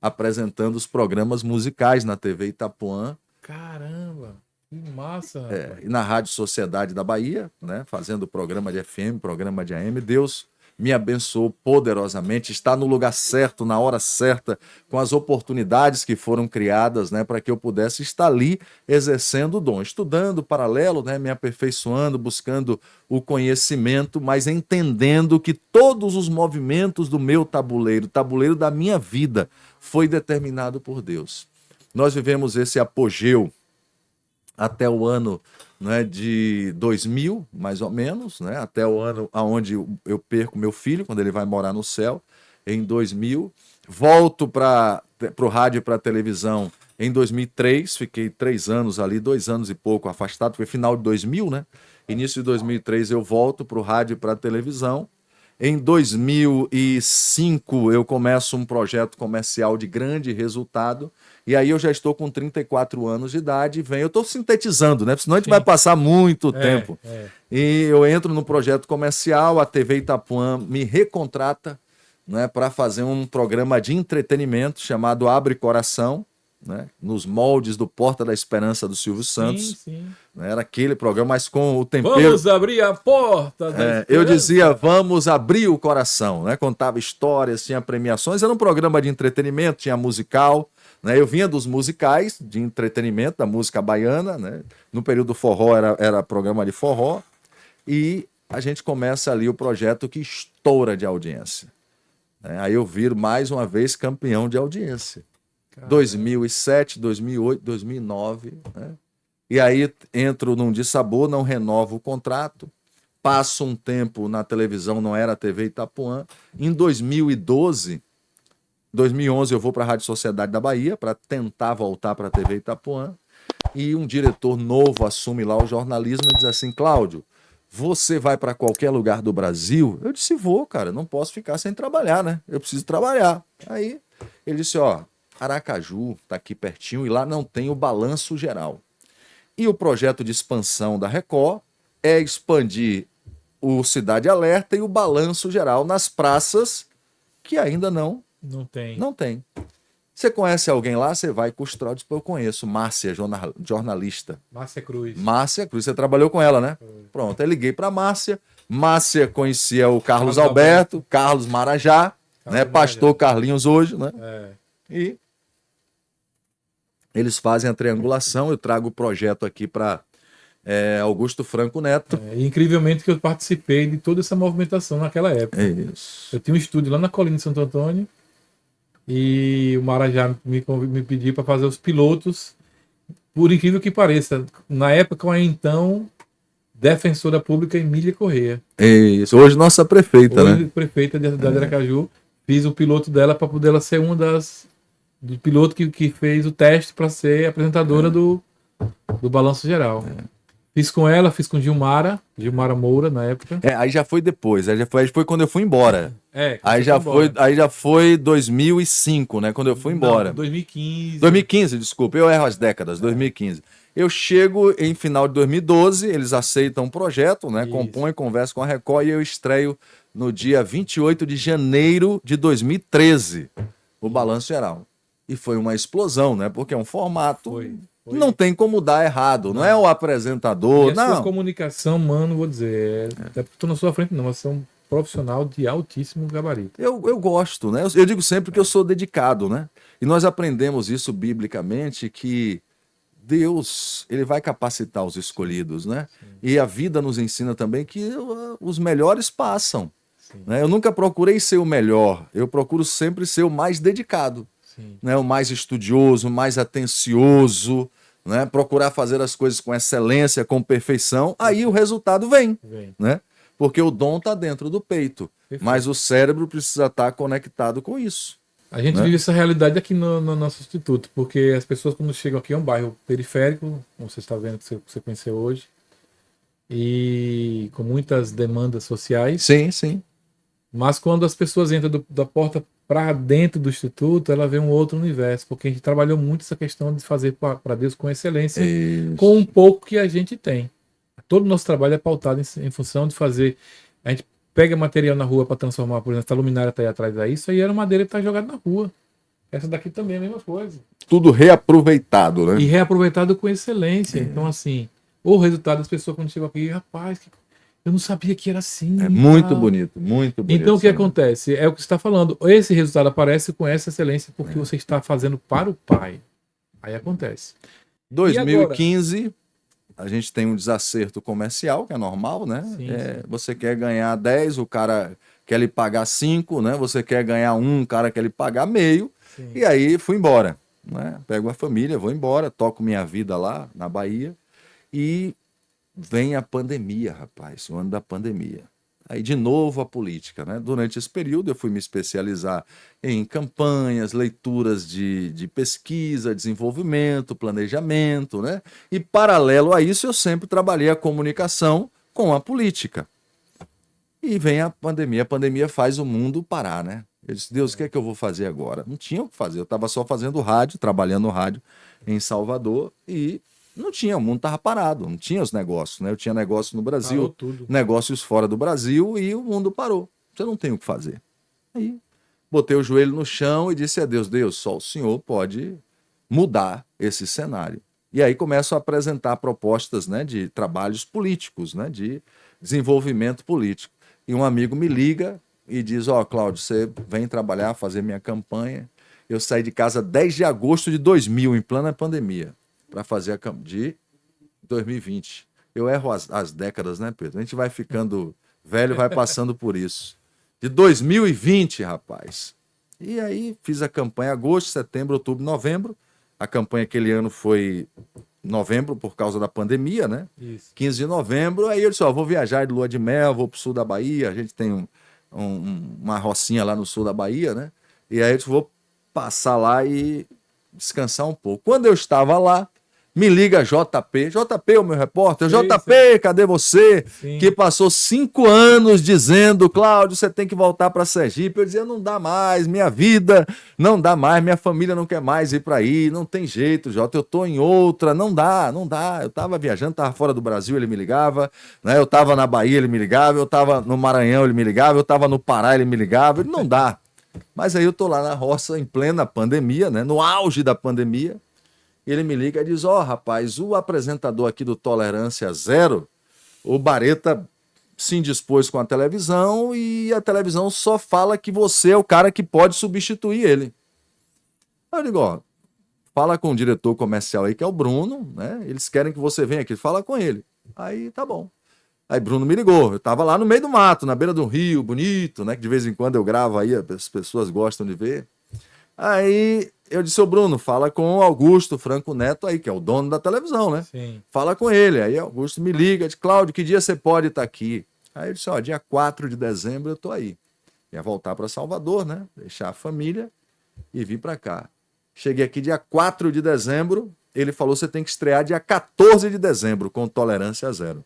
apresentando os programas musicais na TV Itapuã. Caramba! Que massa! E na Rádio Sociedade da Bahia, né, fazendo programa de FM, programa de AM, Deus me abençoou poderosamente, está no lugar certo, na hora certa, com as oportunidades que foram criadas, né, para que eu pudesse estar ali exercendo o dom, estudando paralelo, né, me aperfeiçoando, buscando o conhecimento, mas entendendo que todos os movimentos do meu tabuleiro, tabuleiro da minha vida, foi determinado por Deus. Nós vivemos esse apogeu até o ano, né, de 2000, mais ou menos, né, até o ano onde eu perco meu filho, quando ele vai morar no céu, em 2000. Volto para o rádio e para a televisão em 2003, fiquei 3 anos ali, 2 anos e pouco afastado, foi final de 2000, né? Início de 2003 eu volto para o rádio e para a televisão. Em 2005, eu começo um projeto comercial de grande resultado. E aí eu já estou com 34 anos de idade e venho. Eu estou sintetizando, né? Senão a gente vai passar muito tempo. E eu entro no projeto comercial, a TV Itapuã me recontrata, né, para fazer um programa de entretenimento chamado Abre Coração, né, nos moldes do Porta da Esperança do Silvio Santos. Sim. Era aquele programa, mas com o tempero. Vamos abrir a porta da Eu dizia, vamos abrir o coração, né? Contava histórias, tinha premiações, era um programa de entretenimento, tinha musical, né? Eu vinha dos musicais de entretenimento, da música baiana, né? No período do forró era programa de forró, e a gente começa ali o projeto que estoura de audiência. Né? Aí eu viro mais uma vez campeão de audiência. 2007, 2008, 2009, né? E aí entro num dissabor, não renovo o contrato, passo um tempo na televisão, não era a TV Itapuã. Em 2011 eu vou para a Rádio Sociedade da Bahia para tentar voltar para a TV Itapuã, e um diretor novo assume lá o jornalismo e diz assim: Cláudio, você vai para qualquer lugar do Brasil? Eu disse: vou, cara, não posso ficar sem trabalhar, né? Eu preciso trabalhar. Aí ele disse: ó, Aracaju está aqui pertinho e lá não tem o balanço geral. E o projeto de expansão da Record é expandir o Cidade Alerta e o Balanço Geral nas praças que ainda não tem. Você conhece alguém lá? Você vai com os trotes, eu conheço. Márcia, jornalista. Márcia Cruz. Márcia Cruz, você trabalhou com ela, né? Pronto, eu liguei para Márcia. Márcia conhecia o Carlos Alberto, Carlos Marajá, né? Pastor Carlinhos hoje, né? E eles fazem a triangulação. Eu trago o projeto aqui para Augusto Franco Neto. Incrivelmente que eu participei de toda essa movimentação naquela época. Isso. Eu tinha um estúdio lá na Colina de Santo Antônio e o Marajá me pediu para fazer os pilotos. Por incrível que pareça, na época, a então defensora pública Emília Corrêa. Isso. Hoje nossa prefeita, Hoje, né? prefeita de Aracaju. Fiz o piloto dela para poder ela ser uma das do piloto que fez o teste para ser apresentadora do Balanço Geral. Fiz com ela, fiz com Gilmara Moura na época. Aí já foi depois, aí foi quando eu fui embora. Aí já foi 2005, né? Quando eu fui embora. Não, 2015. 2015, desculpa, eu erro as décadas, 2015. Eu chego em final de 2012, eles aceitam o projeto, né? Compõem, conversam com a Record e eu estreio no dia 28 de janeiro de 2013, o Balanço Geral. E foi uma explosão, né? Porque é um formato... Foi. Não tem como dar errado, não é o apresentador, e a sua comunicação, mano, vou dizer, até porque estou na sua frente não, mas você é um profissional de altíssimo gabarito. Eu gosto, né? Eu digo sempre que eu sou dedicado, né? E nós aprendemos isso biblicamente, que Deus, ele vai capacitar os escolhidos, né? Sim. E a vida nos ensina também que os melhores passam. Né? Eu nunca procurei ser o melhor, eu procuro sempre ser o mais dedicado. Né, o mais estudioso, o mais atencioso, né, procurar fazer as coisas com excelência, com perfeição, aí o resultado vem. Né? Porque o dom está dentro do peito, mas o cérebro precisa estar conectado com isso. A gente vive essa realidade aqui no nosso instituto, porque as pessoas quando chegam aqui é um bairro periférico, como você está vendo, que você conheceu hoje, e com muitas demandas sociais. Sim. Mas quando as pessoas entram da porta para dentro do instituto, ela vê um outro universo, porque a gente trabalhou muito essa questão de fazer para Deus com excelência, com um pouco que a gente tem. Todo o nosso trabalho é pautado em função de fazer... A gente pega material na rua para transformar, por exemplo, essa luminária está aí atrás daí, isso aí era madeira que está jogada na rua. Essa daqui também é a mesma coisa. Tudo reaproveitado, né? E reaproveitado com excelência. Então, assim, o resultado das pessoas quando chegam aqui, rapaz, eu não sabia que era assim. É muito bonito, muito bonito. Então, o que acontece? É o que você está falando. Esse resultado aparece com essa excelência porque você está fazendo para o Pai. Aí acontece. 2015, a gente tem um desacerto comercial, que é normal, né? Sim. Você quer ganhar 10, o cara quer lhe pagar 5, né? Você quer ganhar 1, o cara quer lhe pagar meio. Sim. E aí, fui embora. Né? Pego a família, vou embora, toco minha vida lá na Bahia e... Vem a pandemia, rapaz, o ano da pandemia. Aí, de novo, a política, né? Durante esse período, eu fui me especializar em campanhas, leituras de pesquisa, desenvolvimento, planejamento, né? E, paralelo a isso, eu sempre trabalhei a comunicação com a política. E vem a pandemia faz o mundo parar, né? Eu disse, Deus, o que é que eu vou fazer agora? Não tinha o que fazer, eu estava só fazendo rádio, trabalhando no rádio em Salvador e não tinha, o mundo estava parado, não tinha os negócios, né? Eu tinha negócio no Parou Brasil, tudo. negócios fora do Brasil e o mundo parou. Você não tem o que fazer. Aí botei o joelho no chão e disse a Deus, Deus, só o Senhor pode mudar esse cenário. E aí começo a apresentar propostas, né, de trabalhos políticos, né, de desenvolvimento político. E um amigo me liga e diz, ó, Cláudio, você vem trabalhar, fazer minha campanha. Eu saí de casa 10 de agosto de 2000, em plena pandemia, para fazer a campanha de 2020. Eu erro as décadas, né, Pedro? A gente vai ficando velho, vai passando por isso. De 2020, rapaz. E aí fiz a campanha agosto, setembro, outubro, novembro. A campanha aquele ano foi novembro por causa da pandemia, né? Isso. 15 de novembro. Aí eu disse, ó, vou viajar de lua de mel, vou pro sul da Bahia. A gente tem uma rocinha lá no sul da Bahia, né? E aí eu disse, vou passar lá e descansar um pouco. Quando eu estava lá, me liga JP. JP, o meu repórter. Sim, JP, cadê você? Sim. Que passou 5 anos dizendo, Cláudio, você tem que voltar para Sergipe. Eu dizia, não dá mais, minha vida não dá mais, minha família não quer mais ir para aí, não tem jeito, Jota, eu tô em outra, não dá. Eu tava viajando, tava fora do Brasil, ele me ligava, né? Eu tava na Bahia, ele me ligava, eu tava no Maranhão, ele me ligava, eu tava no Pará, ele me ligava, ele não dá. Mas aí eu tô lá na roça, em plena pandemia, né? No auge da pandemia. Ele me liga e diz, ó, rapaz, o apresentador aqui do Tolerância Zero, o Bareta se indispôs com a televisão e a televisão só fala que você é o cara que pode substituir ele. Aí eu digo, ó, fala com o diretor comercial aí, que é o Bruno, né? Eles querem que você venha aqui, fala com ele. Aí tá bom. Aí Bruno me ligou, eu tava lá no meio do mato, na beira do rio, bonito, né? Que de vez em quando eu gravo aí, as pessoas gostam de ver. Aí eu disse, ô Bruno, fala com o Augusto Franco Neto aí, que é o dono da televisão, né? Sim. Fala com ele. Aí Augusto me liga, diz, Cláudio, que dia você pode estar aqui? Aí eu disse, ó, dia 4 de dezembro eu tô aí. Ia voltar para Salvador, né? Deixar a família e vir para cá. Cheguei aqui dia 4 de dezembro, ele falou, você tem que estrear dia 14 de dezembro com Tolerância Zero.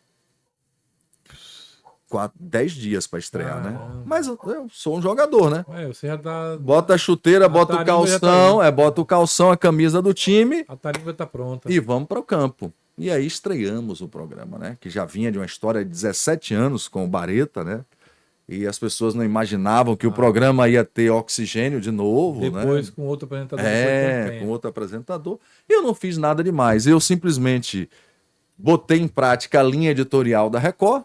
10 dias para estrear, né? Mas eu sou um jogador, né? Você já tá... Bota a chuteira, bota o calção, bota o calção, a camisa do time. A tarimba tá pronta. E vamos para o campo. E aí estreamos o programa, né? Que já vinha de uma história de 17 anos com o Bareta, né? E as pessoas não imaginavam que o programa ia ter oxigênio de novo, Depois né? com outro apresentador. Com outro apresentador. E eu não fiz nada demais. Eu simplesmente botei em prática a linha editorial da Record.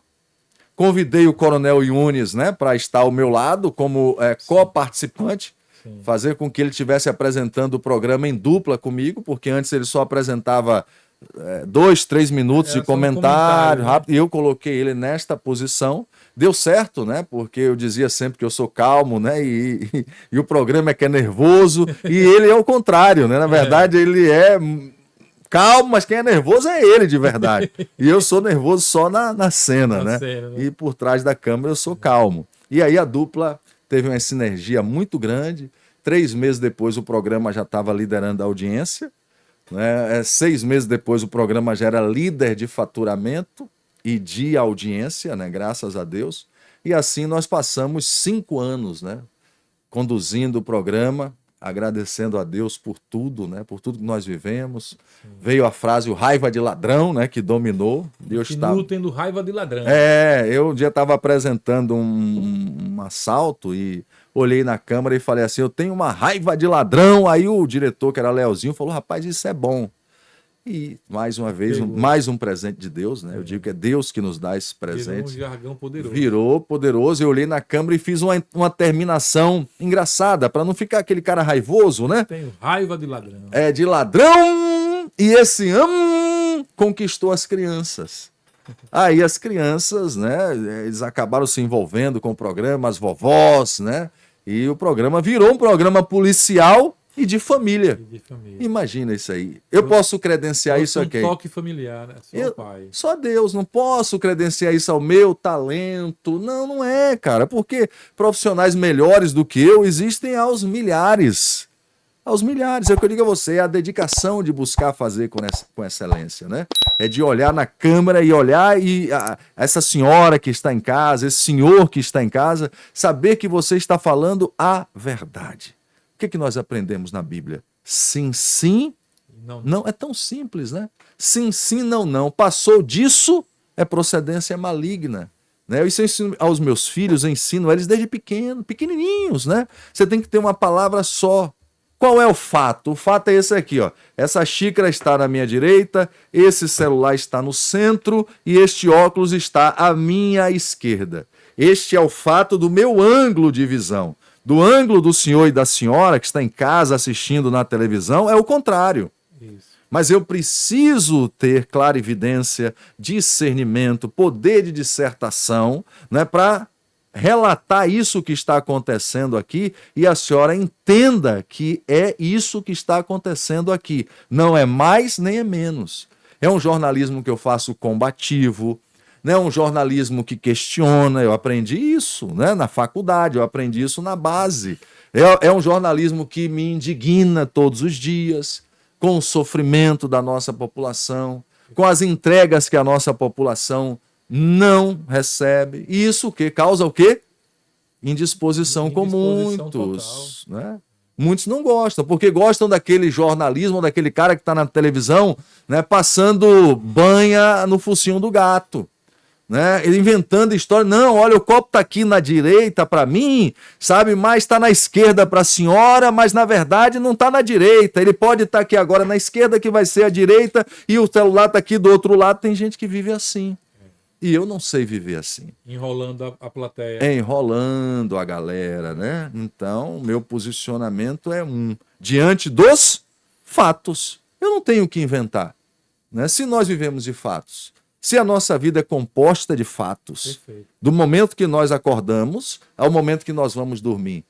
Convidei o Coronel Yunes, né, para estar ao meu lado como co-participante, fazer com que ele estivesse apresentando o programa em dupla comigo, porque antes ele só apresentava 2, 3 minutos de comentário rápido, e eu coloquei ele nesta posição. Deu certo, né? Porque eu dizia sempre que eu sou calmo, né? E o programa é que é nervoso, e ele é o contrário, né? Na verdade, ele é calmo, mas quem é nervoso é ele de verdade. E eu sou nervoso só na cena, né? E por trás da câmera eu sou calmo. E aí a dupla teve uma sinergia muito grande. 3 meses depois o programa já estava liderando a audiência, né? 6 meses depois o programa já era líder de faturamento e de audiência, né? Graças a Deus. E assim nós passamos 5 anos, né? Conduzindo o programa, agradecendo a Deus por tudo, né? Por tudo que nós vivemos. Sim. Veio a frase, o raiva de ladrão, né? Que dominou. Deus continua tendo raiva de ladrão. Eu um dia estava apresentando um assalto e olhei na câmera e falei assim, eu tenho uma raiva de ladrão. Aí o diretor, que era Leozinho, falou, rapaz, isso é bom. E, mais uma vez, mais um presente de Deus, né? Eu digo que é Deus que nos dá esse presente. Virou um jargão poderoso. Virou poderoso. Eu olhei na câmera e fiz uma terminação engraçada, para não ficar aquele cara raivoso, né? Tenho raiva de ladrão. De ladrão! E esse conquistou as crianças. Aí as crianças, né? Eles acabaram se envolvendo com o programa, as vovós, né? E o programa virou um programa policial e de família. Imagina isso aí. Eu posso credenciar isso aqui. Um toque familiar, né? Seu pai. Só Deus, não posso credenciar isso ao meu talento. Não, não é, cara. Porque profissionais melhores do que eu existem aos milhares. aos milhares. É o que eu digo a você, é a dedicação de buscar fazer com excelência, né? É de olhar na câmera e olhar essa senhora que está em casa, esse senhor que está em casa, saber que você está falando a verdade. O que nós aprendemos na Bíblia? Sim, sim, não. É tão simples, né? Sim, sim, não, não. Passou disso, é procedência maligna. Né? Isso eu ensino aos meus filhos, eu ensino eles desde pequenininhos, né? Você tem que ter uma palavra só. Qual é o fato? O fato é esse aqui, ó. Essa xícara está na minha direita, esse celular está no centro e este óculos está à minha esquerda. Este é o fato do meu ângulo de visão. Do ângulo do senhor e da senhora que está em casa assistindo na televisão, é o contrário. Isso. Mas eu preciso ter clarividência, discernimento, poder de dissertação, né, para relatar isso que está acontecendo aqui e a senhora entenda que é isso que está acontecendo aqui. Não é mais nem é menos. É um jornalismo que eu faço combativo, né? Um jornalismo que questiona. Eu aprendi isso, né, na faculdade, eu aprendi isso na base. É um jornalismo que me indigna todos os dias, com o sofrimento da nossa população, com as entregas que a nossa população não recebe. E isso o quê? Causa o quê? Indisposição com muitos. Né? Muitos não gostam, porque gostam daquele jornalismo, daquele cara que está na televisão, né, passando banha no focinho do gato. Né? Ele inventando história. Não, olha, o copo está aqui na direita para mim, sabe? Mas está na esquerda para a senhora, mas na verdade não está na direita. Ele pode estar aqui agora na esquerda, que vai ser a direita, e o celular está aqui do outro lado. Tem gente que vive assim. E eu não sei viver assim. Enrolando a plateia. Enrolando a galera, né? Então, meu posicionamento é diante dos fatos. Eu não tenho o que inventar. Né? Se nós vivemos de fatos, se a nossa vida é composta de fatos, perfeito, do momento que nós acordamos ao momento que nós vamos dormir,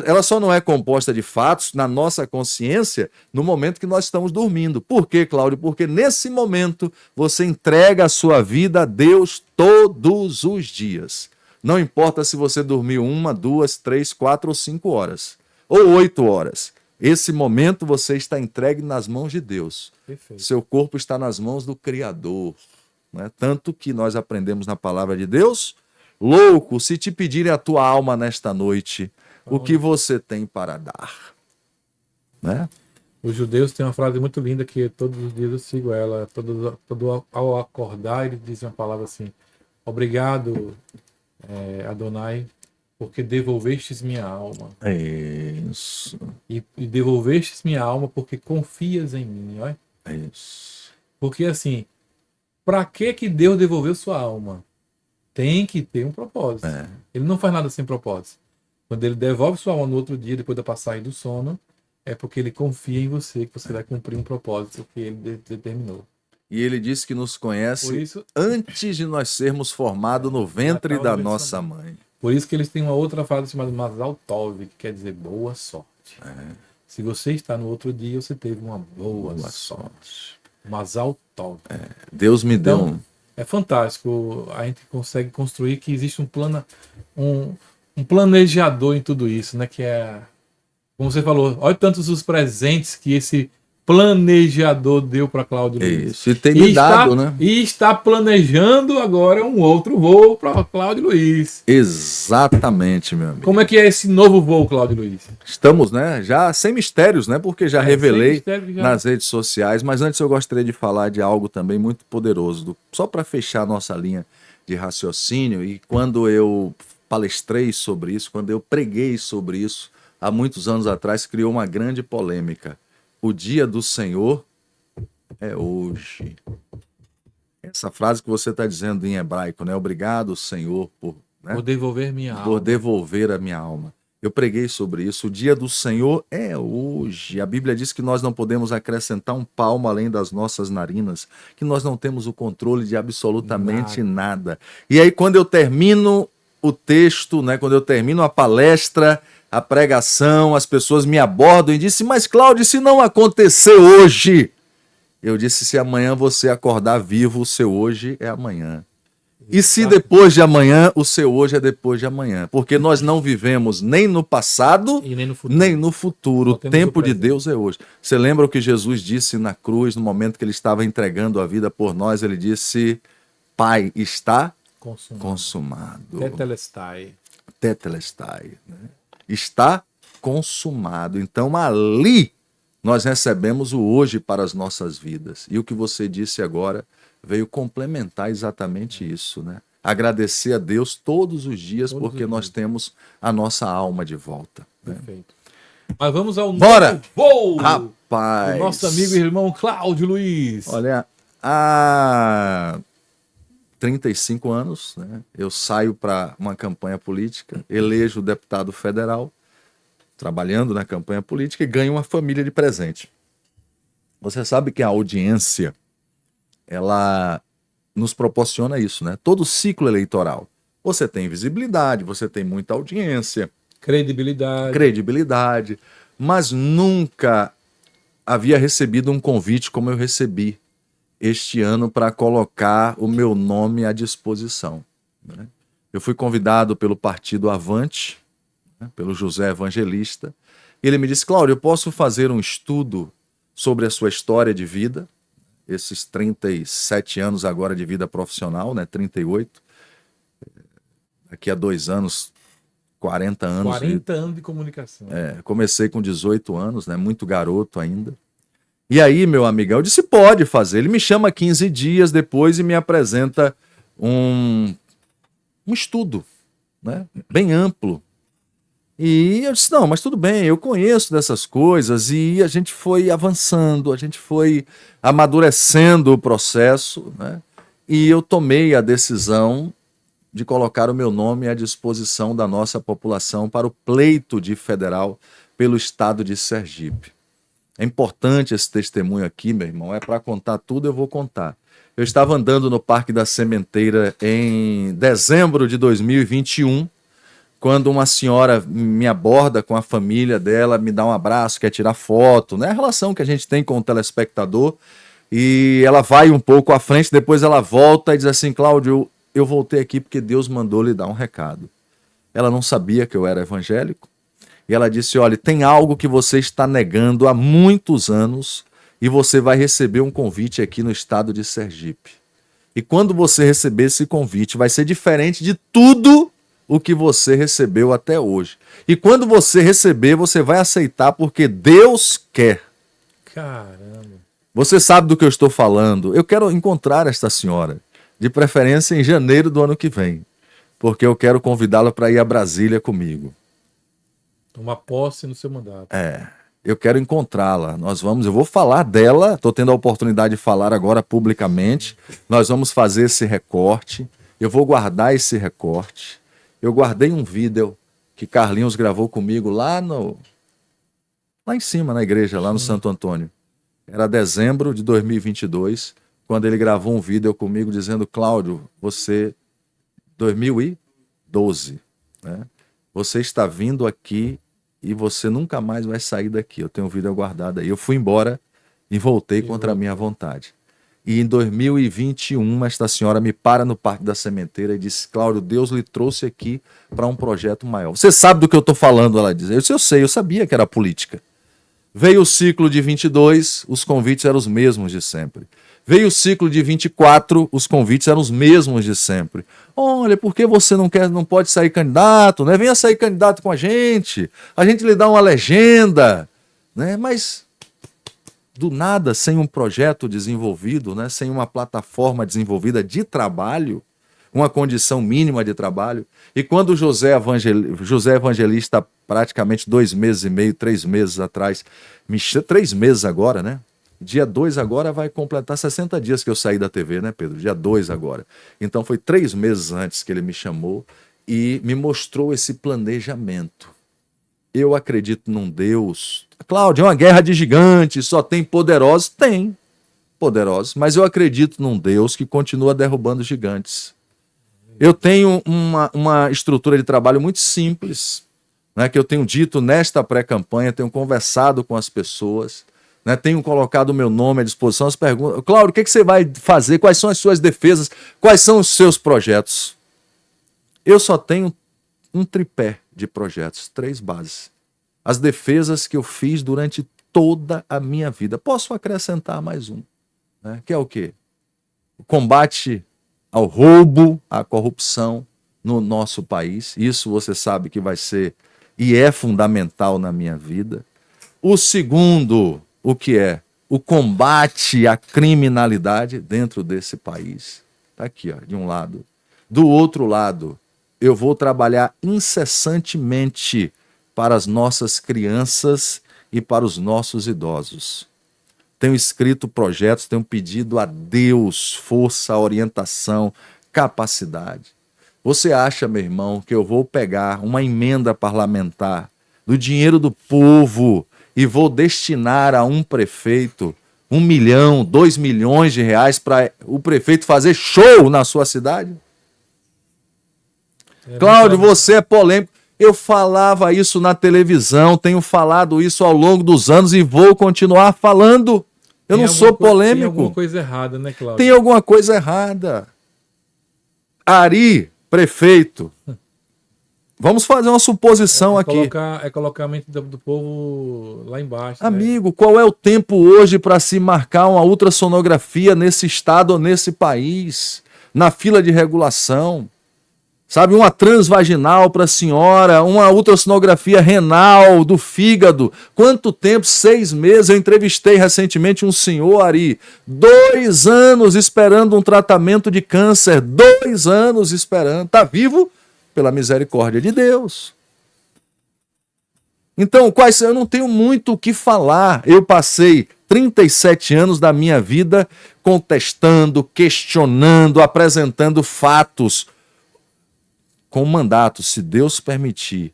ela só não é composta de fatos na nossa consciência no momento que nós estamos dormindo. Por quê, Cláudio? Porque nesse momento você entrega a sua vida a Deus todos os dias. Não importa se você dormiu 1, 2, 3, 4 ou 5 horas, ou 8 horas. Esse momento você está entregue nas mãos de Deus. Perfeito. Seu corpo está nas mãos do Criador. Né? Tanto que nós aprendemos na palavra de Deus: louco, se te pedirem a tua alma nesta noite, o que você tem para dar? Né? Os judeus têm uma frase muito linda que todos os dias eu sigo ela. Ao acordar, eles dizem uma palavra assim: obrigado, Adonai, porque devolvestes minha alma. Isso. E devolvestes minha alma porque confias em mim. Olha? Isso. Porque assim, para que Deus devolveu sua alma? Tem que ter um propósito. Ele não faz nada sem propósito. Quando ele devolve sua alma no outro dia, depois da passagem do sono, é porque ele confia em você, que você vai cumprir um propósito que ele determinou. E ele disse que nos conhece antes de nós sermos formados no ventre da nossa mãe. Por isso que eles têm uma outra frase chamada Mazal Tov, que quer dizer boa sorte. Se você está no outro dia, você teve uma boa sorte. Mazal Tov. Deus me deu É fantástico. A gente consegue construir que existe um planejador em tudo isso, né? Que é, como você falou, olha tantos os presentes que esse planejador deu para Cláudio Luiz. Isso, e tem me dado, né? E está planejando agora um outro voo para Cláudio Luiz. Exatamente, meu amigo. Como é que é esse novo voo, Cláudio Luiz? Estamos, né, já sem mistérios, né? Porque já revelei nas redes sociais, mas antes eu gostaria de falar de algo também muito poderoso, só para fechar a nossa linha de raciocínio. E quando eu palestrei sobre isso, quando eu preguei sobre isso, há muitos anos atrás, criou uma grande polêmica. O dia do Senhor é hoje. Essa frase que você está dizendo em hebraico, né? Obrigado, Senhor, por devolver minha alma. Por devolver a minha alma. Eu preguei sobre isso. O dia do Senhor é hoje. A Bíblia diz que nós não podemos acrescentar um palmo além das nossas narinas, que nós não temos o controle de absolutamente nada. E aí, quando eu termino o texto, né? Quando eu termino a palestra, a pregação, as pessoas me abordam e dizem: mas Cláudio, se não acontecer hoje? Eu disse: se amanhã você acordar vivo, o seu hoje é amanhã. E se depois de amanhã, o seu hoje é depois de amanhã. Porque nós não vivemos nem no passado, E nem no futuro. nem no futuro. Só O temos tempo o de presente. Deus é hoje. Você lembra o que Jesus disse na cruz, no momento que ele estava entregando a vida por nós? Ele disse: Pai, está consumado. Tetelestai. Tetelestai. Né? Está consumado. Então ali nós recebemos o hoje para as nossas vidas. E o que você disse agora veio complementar exatamente isso, né? Agradecer a Deus todos os dias, Todos porque os nós dias. temos a nossa alma de volta. Né? Perfeito. Mas vamos ao Bora! novo voo Rapaz! do nosso amigo e irmão Cláudio Luiz. Olha, há 35 anos, né, eu saio para uma campanha política, elejo deputado federal, trabalhando na campanha política e ganho uma família de presente. Você sabe que a audiência, ela nos proporciona isso, né? Todo ciclo eleitoral. Você tem visibilidade, você tem muita audiência, credibilidade, mas nunca havia recebido um convite como eu recebi este ano para colocar o meu nome à disposição. Né? Eu fui convidado pelo Partido Avante, né, pelo José Evangelista, e ele me disse: Cláudio, eu posso fazer um estudo sobre a sua história de vida, esses 37 anos agora de vida profissional, né, 38, daqui a 2 anos, 40 anos. 40 anos de comunicação. Comecei com 18 anos, né, muito garoto ainda. E aí, meu amigão, eu disse: pode fazer. Ele me chama 15 dias depois e me apresenta um estudo, né, bem amplo. E eu disse: não, mas tudo bem, eu conheço dessas coisas. E a gente foi avançando, a gente foi amadurecendo o processo, né? E eu tomei a decisão de colocar o meu nome à disposição da nossa população para o pleito de federal pelo estado de Sergipe. É importante esse testemunho aqui, meu irmão, é para contar tudo, eu vou contar. Eu estava andando no Parque da Sementeira em dezembro de 2021, quando uma senhora me aborda com a família dela, me dá um abraço, quer tirar foto, né? A relação que a gente tem com o telespectador, e ela vai um pouco à frente, depois ela volta e diz assim: Cláudio, eu voltei aqui porque Deus mandou lhe dar um recado. Ela não sabia que eu era evangélico, e ela disse: olha, tem algo que você está negando há muitos anos, e você vai receber um convite aqui no estado de Sergipe. E quando você receber esse convite, vai ser diferente de tudo o que você recebeu até hoje. E quando você receber, você vai aceitar porque Deus quer. Caramba. Você sabe do que eu estou falando. Eu quero encontrar esta senhora, de preferência em janeiro do ano que vem, porque eu quero convidá-la para ir a Brasília comigo. Tomar posse no seu mandato. Eu quero encontrá-la. Eu vou falar dela, estou tendo a oportunidade de falar agora publicamente. Nós vamos fazer esse recorte, eu vou guardar esse recorte. Eu guardei um vídeo que Carlinhos gravou comigo lá em cima, na igreja, lá no Santo Antônio. Era dezembro de 2022, quando ele gravou um vídeo comigo dizendo: Cláudio, 2012, né? Você está vindo aqui e você nunca mais vai sair daqui. Eu tenho um vídeo guardado aí. Eu fui embora e voltei contra a minha vontade. E em 2021, esta senhora me para no Parque da Sementeira e disse: Cláudio, Deus lhe trouxe aqui para um projeto maior. Você sabe do que eu estou falando? Ela diz. Eu disse: eu sei, eu sabia que era política. Veio o ciclo de 22, os convites eram os mesmos de sempre. Veio o ciclo de 24, os convites eram os mesmos de sempre. Olha, por que você não pode sair candidato, né? Venha sair candidato com a gente lhe dá uma legenda, né? Mas do nada, sem um projeto desenvolvido, né? Sem uma plataforma desenvolvida de trabalho, uma condição mínima de trabalho. E quando o José Evangelista, praticamente 2 meses e meio, 3 meses atrás, 3 meses agora, né? Dia 2 agora vai completar 60 dias que eu saí da TV, né, Pedro? Dia 2 agora. Então foi 3 meses antes que ele me chamou e me mostrou esse planejamento. Eu acredito num Deus. Cláudio, é uma guerra de gigantes, só tem poderosos? Tem poderosos, mas eu acredito num Deus que continua derrubando gigantes. Eu tenho uma estrutura de trabalho muito simples, né, que eu tenho dito nesta pré-campanha, tenho conversado com as pessoas. né? Tenho colocado o meu nome à disposição. As perguntas. Cláudio, o que você vai fazer? Quais são as suas defesas? Quais são os seus projetos? Eu só tenho um tripé de projetos, 3 bases. As defesas que eu fiz durante toda a minha vida. Posso acrescentar mais um, né? Que é o quê? O combate ao roubo, à corrupção no nosso país. Isso você sabe que vai ser e é fundamental na minha vida. O segundo, o que é? O combate à criminalidade dentro desse país. Está aqui, ó, de um lado. Do outro lado, eu vou trabalhar incessantemente para as nossas crianças e para os nossos idosos. Tenho escrito projetos, tenho pedido a Deus força, orientação, capacidade. Você acha, meu irmão, que eu vou pegar uma emenda parlamentar do dinheiro do povo e vou destinar a um prefeito 1 milhão, 2 milhões de reais para o prefeito fazer show na sua cidade? Cláudio, você é polêmico. Eu falava isso na televisão, tenho falado isso ao longo dos anos e vou continuar falando. Eu não sou polêmico. Tem alguma coisa errada, né, Cláudio? Tem alguma coisa errada. Ari, prefeito. Vamos fazer uma suposição aqui. Colocar a mente do povo lá embaixo. Amigo, qual é o tempo hoje para se marcar uma ultrassonografia nesse estado ou nesse país? Na fila de regulação? Sabe, uma transvaginal para a senhora, uma ultrassonografia renal do fígado. Quanto tempo? 6 meses. Eu entrevistei recentemente um senhor, Ari, 2 anos esperando um tratamento de câncer. 2 anos esperando. Está vivo pela misericórdia de Deus. Então, eu não tenho muito o que falar. Eu passei 37 anos da minha vida contestando, questionando, apresentando fatos. Com o mandato, se Deus permitir,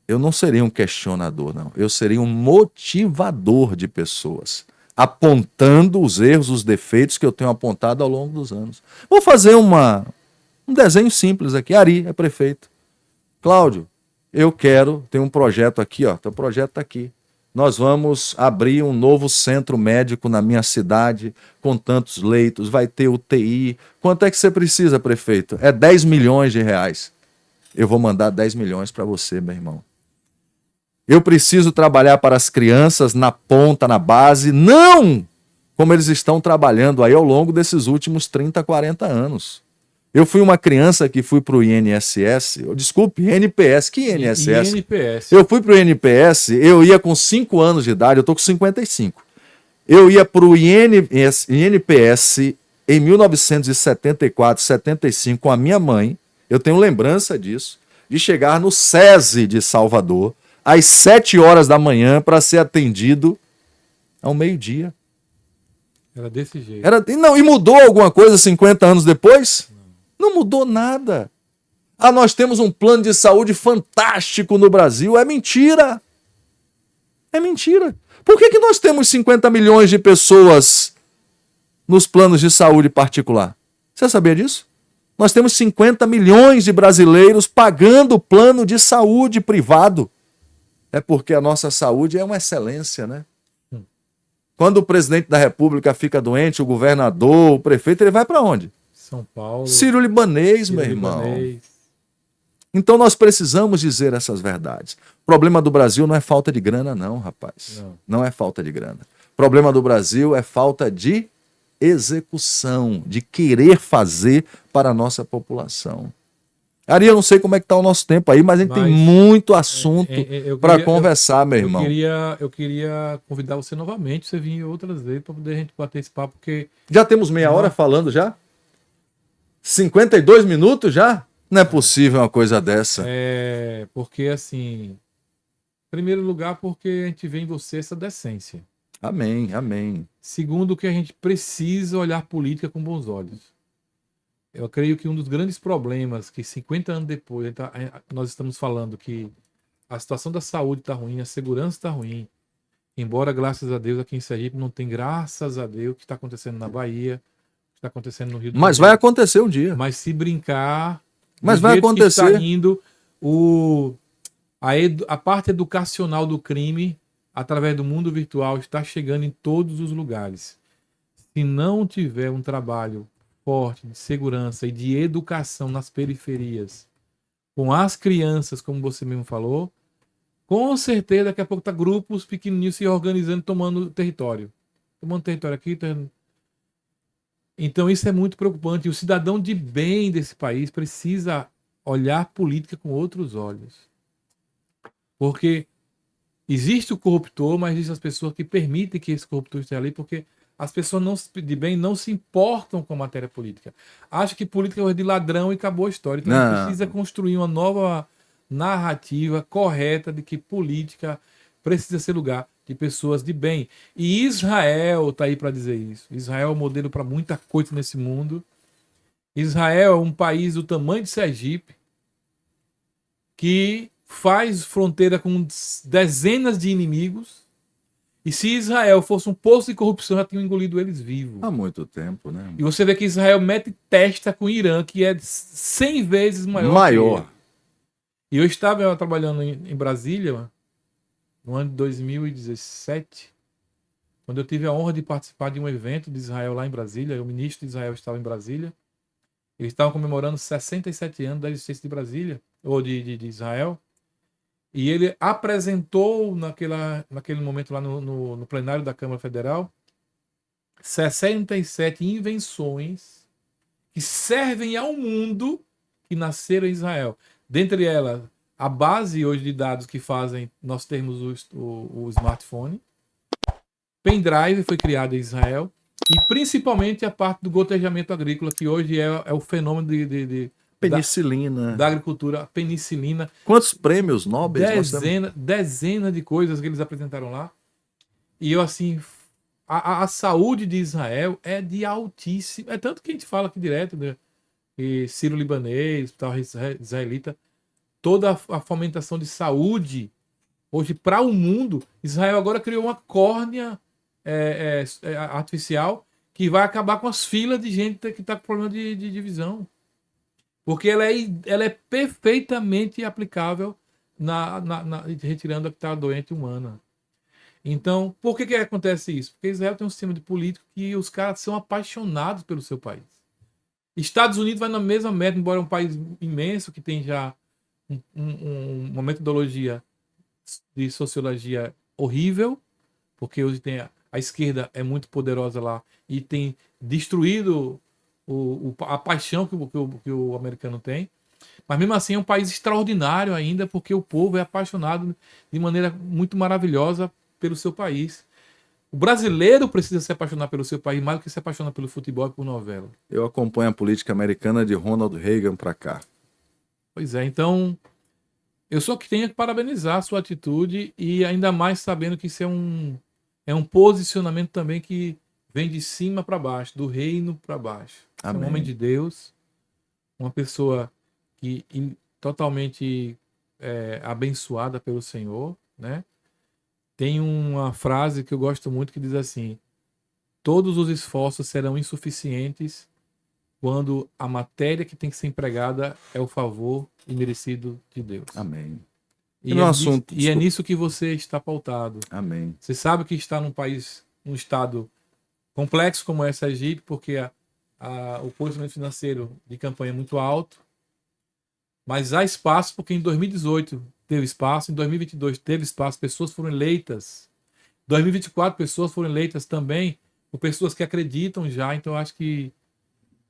eu não serei um questionador, não. Eu serei um motivador de pessoas, apontando os erros, os defeitos que eu tenho apontado ao longo dos anos. Vou fazer um desenho simples aqui. Ari é prefeito. Cláudio, tem um projeto aqui, ó. O projeto está aqui. Nós vamos abrir um novo centro médico na minha cidade, com tantos leitos, vai ter UTI. Quanto é que você precisa, prefeito? É 10 milhões de reais. Eu vou mandar 10 milhões para você, meu irmão. Eu preciso trabalhar para as crianças na ponta, na base, não como eles estão trabalhando aí ao longo desses últimos 30, 40 anos. Eu fui uma criança que fui para o INSS, INPS, que INSS? INPS. Eu fui para o INPS, eu ia com 5 anos de idade, eu estou com 55. Eu ia para o INPS em 1974, 75 com a minha mãe, eu tenho lembrança disso, de chegar no SESI de Salvador, às 7 horas da manhã para ser atendido ao meio-dia. Era desse jeito. Não, e mudou alguma coisa 50 anos depois? Não mudou nada. Nós temos um plano de saúde fantástico no Brasil. É mentira. É mentira. Por que nós temos 50 milhões de pessoas nos planos de saúde particular? Você sabia disso? Nós temos 50 milhões de brasileiros pagando o plano de saúde privado. É porque a nossa saúde é uma excelência, né? Quando o presidente da República fica doente, o governador, o prefeito, ele vai para onde? São Paulo. Sírio-Libanês, meu irmão. Então nós precisamos dizer essas verdades. O problema do Brasil não é falta de grana, não, rapaz. Não é falta de grana. O problema do Brasil é falta de execução, de querer fazer para a nossa população. Ari, eu não sei como é que está o nosso tempo aí, mas a gente tem muito assunto para conversar, meu irmão. Eu queria convidar você novamente, você vir outras vezes para poder a gente bater esse papo, porque... Já temos meia hora falando já? 52 minutos já? Não é possível uma coisa dessa. Porque assim, em primeiro lugar, porque a gente vê em você essa decência. Amém, amém. Segundo, que a gente precisa olhar política com bons olhos. Eu creio que um dos grandes problemas que 50 anos depois nós estamos falando que a situação da saúde está ruim, a segurança está ruim, embora, graças a Deus, aqui em Sergipe não tem, graças a Deus, o que está acontecendo na Bahia, está acontecendo no Rio de Janeiro. Mas vai acontecer um dia. Mas se brincar... Mas vai acontecer. Está indo a parte educacional do crime através do mundo virtual, está chegando em todos os lugares. Se não tiver um trabalho forte de segurança e de educação nas periferias, com as crianças, como você mesmo falou, com certeza daqui a pouco tá grupos pequenininhos se organizando, tomando território. Tomando território aqui. Então isso é muito preocupante. E o cidadão de bem desse país precisa olhar política com outros olhos. Porque existe o corruptor, mas existem as pessoas que permitem que esse corruptor esteja ali, porque as pessoas de bem não se importam com a matéria política. Acham que política é coisa de ladrão e acabou a história. Então a gente precisa construir uma nova narrativa correta de que política precisa ser lugar de pessoas de bem. E Israel está aí para dizer isso. Israel é um modelo para muita coisa nesse mundo. Israel é um país do tamanho de Sergipe que faz fronteira com dezenas de inimigos. E se Israel fosse um poço de corrupção, já tinham engolido eles vivos. Há muito tempo, né? E você vê que Israel mete testa com o Irã, que é 100 vezes maior. E eu estava trabalhando em Brasília, no ano de 2017, quando eu tive a honra de participar de um evento de Israel lá em Brasília. O ministro de Israel estava em Brasília. Eles estavam comemorando 67 anos da existência de Brasília, ou de Israel. E ele apresentou naquele momento lá no plenário da Câmara Federal 67 invenções que servem ao mundo que nasceram em Israel. Dentre elas, a base hoje de dados que fazem nós termos o smartphone. Pendrive foi criado em Israel. E principalmente a parte do gotejamento agrícola, que hoje é o fenômeno penicilina. Da agricultura, a penicilina. Quantos prêmios Nobel? Dezenas de coisas que eles apresentaram lá. E eu, assim, a saúde de Israel é de altíssimo. É tanto que a gente fala aqui direto, né? E sírio-libanês, tal, israelita, toda a fomentação de saúde, hoje, para o mundo. Israel agora criou uma córnea artificial que vai acabar com as filas de gente que está com problema de visão. Porque ela é perfeitamente aplicável retirando a que está doente humana. Então, por que acontece isso? Porque Israel tem um sistema de político que os caras são apaixonados pelo seu país. Estados Unidos vai na mesma meta, embora é um país imenso que tem já uma metodologia de sociologia horrível, porque hoje tem a esquerda é muito poderosa lá e tem destruído a paixão que o americano tem. Mas mesmo assim é um país extraordinário ainda, porque o povo é apaixonado de maneira muito maravilhosa pelo seu país. O brasileiro precisa se apaixonar pelo seu país mais do que se apaixonar pelo futebol e por novela. Eu acompanho a política americana de Ronald Reagan para cá. Pois é, então eu só que tenho que parabenizar a sua atitude, e ainda mais sabendo que isso é um posicionamento também que vem de cima para baixo, do reino para baixo. É um homem de Deus, uma pessoa que totalmente abençoada pelo Senhor, né? Tem uma frase que eu gosto muito que diz assim: todos os esforços serão insuficientes quando a matéria que tem que ser empregada é o favor imerecido de Deus. Amém. E é nisso que você está pautado. Amém. Você sabe que está num estado complexo como é Sergipe, porque o posicionamento financeiro de campanha é muito alto, mas há espaço, porque em 2018 teve espaço, em 2022 teve espaço, pessoas foram eleitas, em 2024 pessoas foram eleitas também, por pessoas que acreditam já. Então eu acho que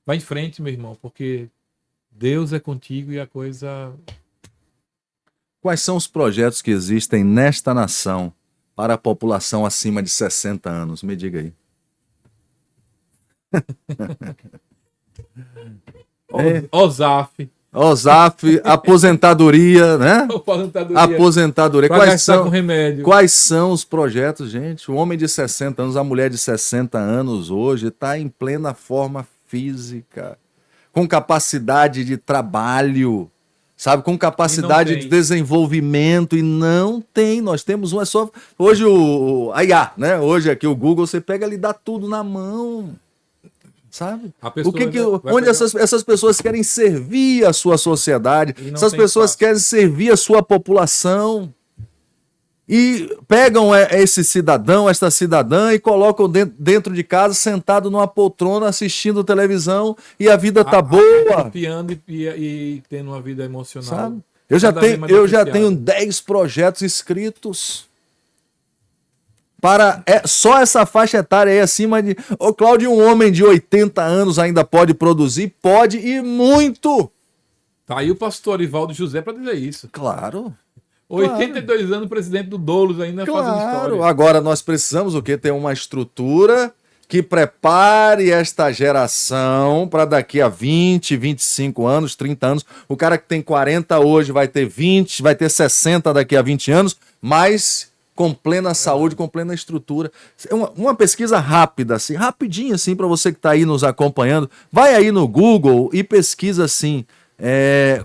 vai em frente, meu irmão, porque Deus é contigo e a coisa... Quais são os projetos que existem nesta nação para a população acima de 60 anos? Me diga aí. OSAF, aposentadoria, né? Aposentadoria. Quais são os projetos, gente? O homem de 60 anos, a mulher de 60 anos hoje está em plena forma física, com capacidade de trabalho, sabe? Com capacidade de desenvolvimento, e não tem. Nós temos um, só... Hoje a IA, né? Hoje aqui o Google, você pega ali e dá tudo na mão. Sabe? Onde essas pessoas querem servir a sua sociedade, essas pessoas querem servir a sua população e pegam esse cidadão, esta cidadã, e colocam dentro de casa, sentado numa poltrona, assistindo televisão, e a vida tá boa. Piando e tendo uma vida emocional. Sabe? Eu já tenho 10 projetos escritos para só essa faixa etária aí acima de... Ô, Cláudio, um homem de 80 anos ainda pode produzir? Pode, e muito! Tá aí o pastor Arivaldo José para dizer isso. Claro. 82 anos, presidente do Doulos ainda fazendo história. Agora nós precisamos o quê? Ter uma estrutura que prepare esta geração para daqui a 20, 25 anos, 30 anos. O cara que tem 40 hoje vai ter 20, vai ter 60 daqui a 20 anos, mas com plena saúde, com plena estrutura. Uma pesquisa rápida, assim, rapidinho assim, para você que está aí nos acompanhando. Vai aí no Google e pesquisa assim,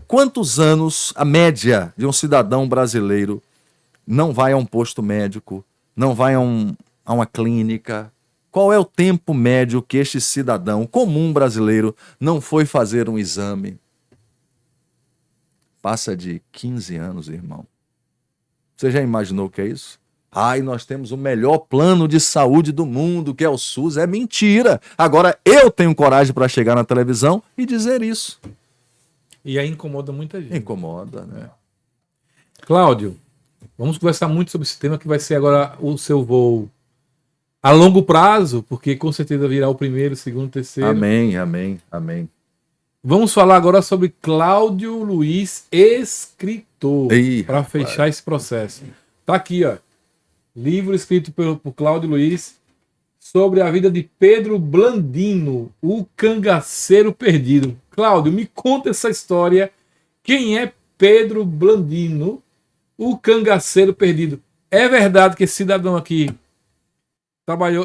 quantos anos a média de um cidadão brasileiro não vai a um posto médico, não vai a uma clínica. Qual é o tempo médio que este cidadão comum brasileiro não foi fazer um exame? Passa de 15 anos, irmão. Você já imaginou o que é isso? Ai, nós temos o melhor plano de saúde do mundo, que é o SUS. É mentira. Agora, eu tenho coragem para chegar na televisão e dizer isso. E aí incomoda muita gente. Incomoda, né? Cláudio, vamos conversar muito sobre esse tema, que vai ser agora o seu voo a longo prazo, porque com certeza virá o primeiro, segundo, terceiro. Amém, amém, amém. Vamos falar agora sobre Cláudio Luiz, escritor, para fechar esse processo. Tá aqui, ó. Livro escrito por Cláudio Luiz sobre a vida de Pedro Blandino, o cangaceiro perdido. Cláudio, me conta essa história. Quem é Pedro Blandino, o cangaceiro perdido? É verdade que esse cidadão aqui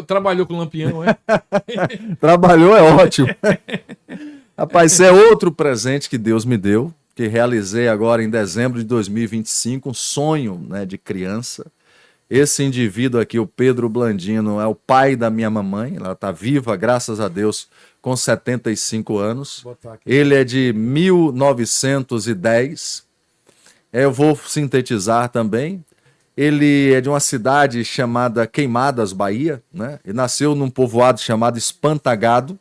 trabalhou com Lampião, é? Trabalhou é ótimo. Rapaz, isso é outro presente que Deus me deu, que realizei agora em dezembro de 2025, um sonho, né, de criança. Esse indivíduo aqui, o Pedro Blandino, é o pai da minha mamãe, ela está viva, graças a Deus, com 75 anos. Ele é de 1910. Eu vou sintetizar também. Ele é de uma cidade chamada Queimadas, Bahia, né? Ele nasceu num povoado chamado Espantagado.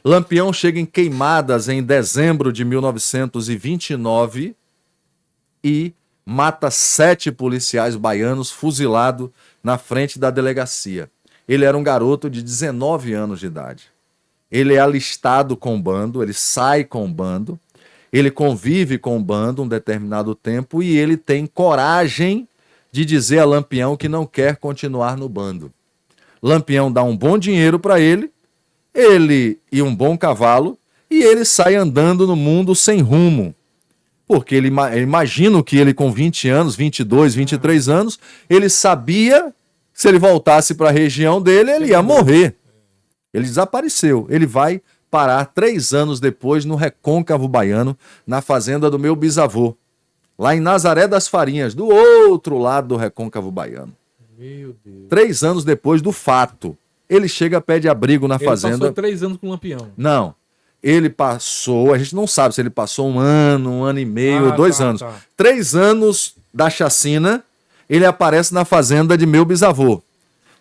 Lampião chega em Queimadas em dezembro de 1929 e mata 7 policiais baianos, fuzilado na frente da delegacia. Ele era um garoto de 19 anos de idade. Ele é alistado com o bando, ele sai com o bando, ele convive com o bando um determinado tempo e ele tem coragem de dizer a Lampião que não quer continuar no bando. Lampião dá um bom dinheiro para ele e um bom cavalo, e ele sai andando no mundo sem rumo. Porque ele imagina que ele com 20 anos, 22, 23 anos, ele sabia que se ele voltasse para a região dele, ele ia morrer. Ele desapareceu. Ele vai parar 3 anos depois no Recôncavo Baiano, na fazenda do meu bisavô, lá em Nazaré das Farinhas, do outro lado do Recôncavo Baiano. Meu Deus. 3 anos depois do fato. Ele chega, pede abrigo na fazenda. Ele passou 3 anos com o Lampião. Não. Ele passou, a gente não sabe se ele passou 1 ano, 1 ano e meio, 2 anos. 3 anos da chacina, ele aparece na fazenda de meu bisavô.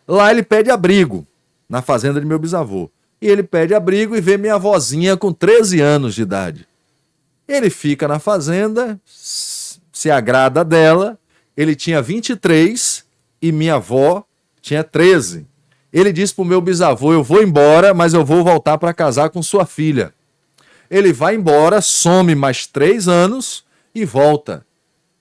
Lá ele pede abrigo, na fazenda de meu bisavô. E ele pede abrigo e vê minha avózinha com 13 anos de idade. Ele fica na fazenda, se agrada dela. Ele tinha 23 e minha avó tinha 13. Ele disse para o meu bisavô: eu vou embora, mas eu vou voltar para casar com sua filha. Ele vai embora, some mais 3 anos e volta.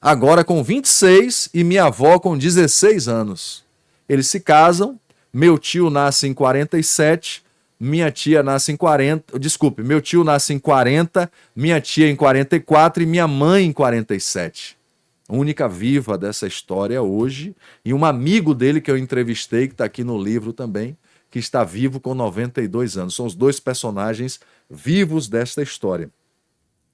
Agora com 26 e minha avó com 16 anos. Eles se casam, meu tio nasce em 47, minha tia nasce em 40... Desculpe, meu tio nasce em 40, minha tia em 44 e minha mãe em 47. Única viva dessa história hoje, e um amigo dele que eu entrevistei, que está aqui no livro também, que está vivo com 92 anos. São os 2 personagens vivos desta história.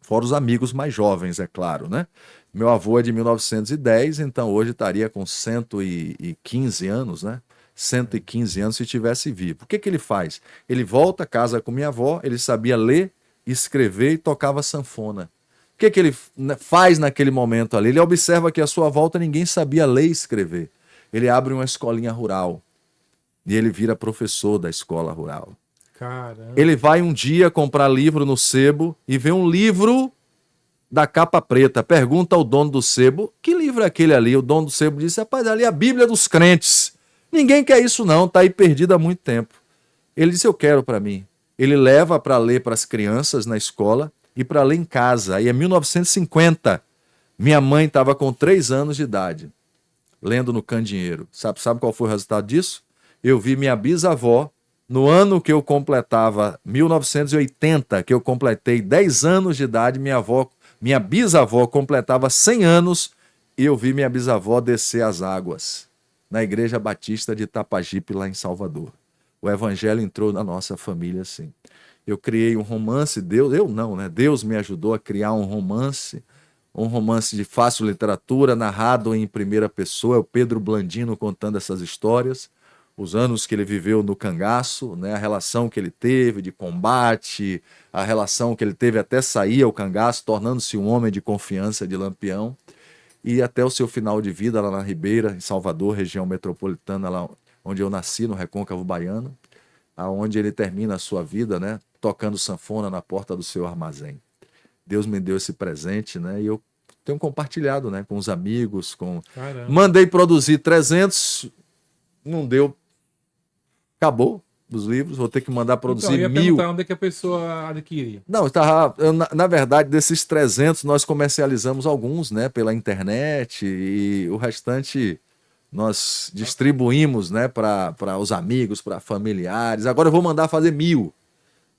Fora os amigos mais jovens, é claro, né? Meu avô é de 1910, então hoje estaria com 115 anos, né? 115 anos se tivesse vivo. O que ele faz? Ele volta, casa com minha avó, ele sabia ler, escrever e tocava sanfona. que ele faz naquele momento ali? Ele observa que à sua volta ninguém sabia ler e escrever. Ele abre uma escolinha rural e ele vira professor da escola rural. Caramba. Ele vai um dia comprar livro no sebo e vê um livro da capa preta. Pergunta ao dono do sebo, que livro é aquele ali? O dono do sebo disse, rapaz, ali é a Bíblia dos crentes. Ninguém quer isso não, tá aí perdido há muito tempo. Ele disse, eu quero para mim. Ele leva para ler para as crianças na escola e para ler em casa. Aí é 1950. Minha mãe estava com 3 anos de idade, lendo no Candinheiro. Sabe qual foi o resultado disso? Eu vi minha bisavó, no ano que eu completava, 1980, que eu completei 10 anos de idade, minha bisavó completava 100 anos e eu vi minha bisavó descer as águas na Igreja Batista de Itapajipe, lá em Salvador. O evangelho entrou na nossa família assim. Eu criei um romance, Deus me ajudou a criar um romance de fácil literatura, narrado em primeira pessoa, é o Pedro Blandino contando essas histórias, os anos que ele viveu no cangaço, né, a relação que ele teve de combate, a relação que ele teve até sair ao cangaço, tornando-se um homem de confiança de Lampião, e até o seu final de vida lá na Ribeira, em Salvador, região metropolitana, lá onde eu nasci, no Recôncavo Baiano, aonde ele termina a sua vida, né, tocando sanfona na porta do seu armazém. Deus me deu esse presente, né, e eu tenho compartilhado, né, com os amigos, Caramba. Mandei produzir 300, não deu, acabou dos livros, vou ter que mandar produzir Então, eu ia 1000. perguntar onde é que a pessoa adquire. Não, na verdade, desses 300, nós comercializamos alguns, né, pela internet, e o restante nós distribuímos, né, para os amigos, para familiares. Agora eu vou mandar fazer 1000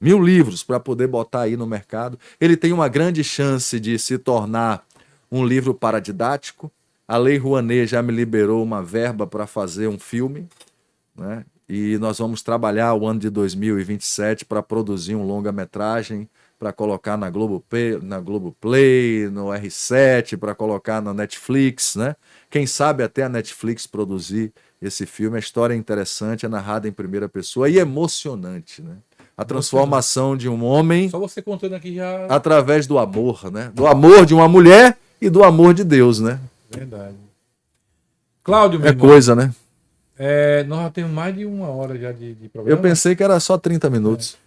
livros para poder botar aí no mercado. Ele tem uma grande chance de se tornar um livro paradidático. A Lei Rouanet já me liberou uma verba para fazer um filme, né? E nós vamos trabalhar o ano de 2027 para produzir um longa-metragem, para colocar na Globoplay, no R7, para colocar na Netflix, né? Quem sabe até a Netflix produzir esse filme. A história é interessante, é narrada em primeira pessoa e emocionante, né? A transformação de um homem Só você contando aqui já... através do amor, né? Do amor de uma mulher e do amor de Deus, né? Verdade. Cláudio, meu É irmão, coisa, né? nós já temos mais de 1 hora já de programa. Eu pensei que era só 30 minutos.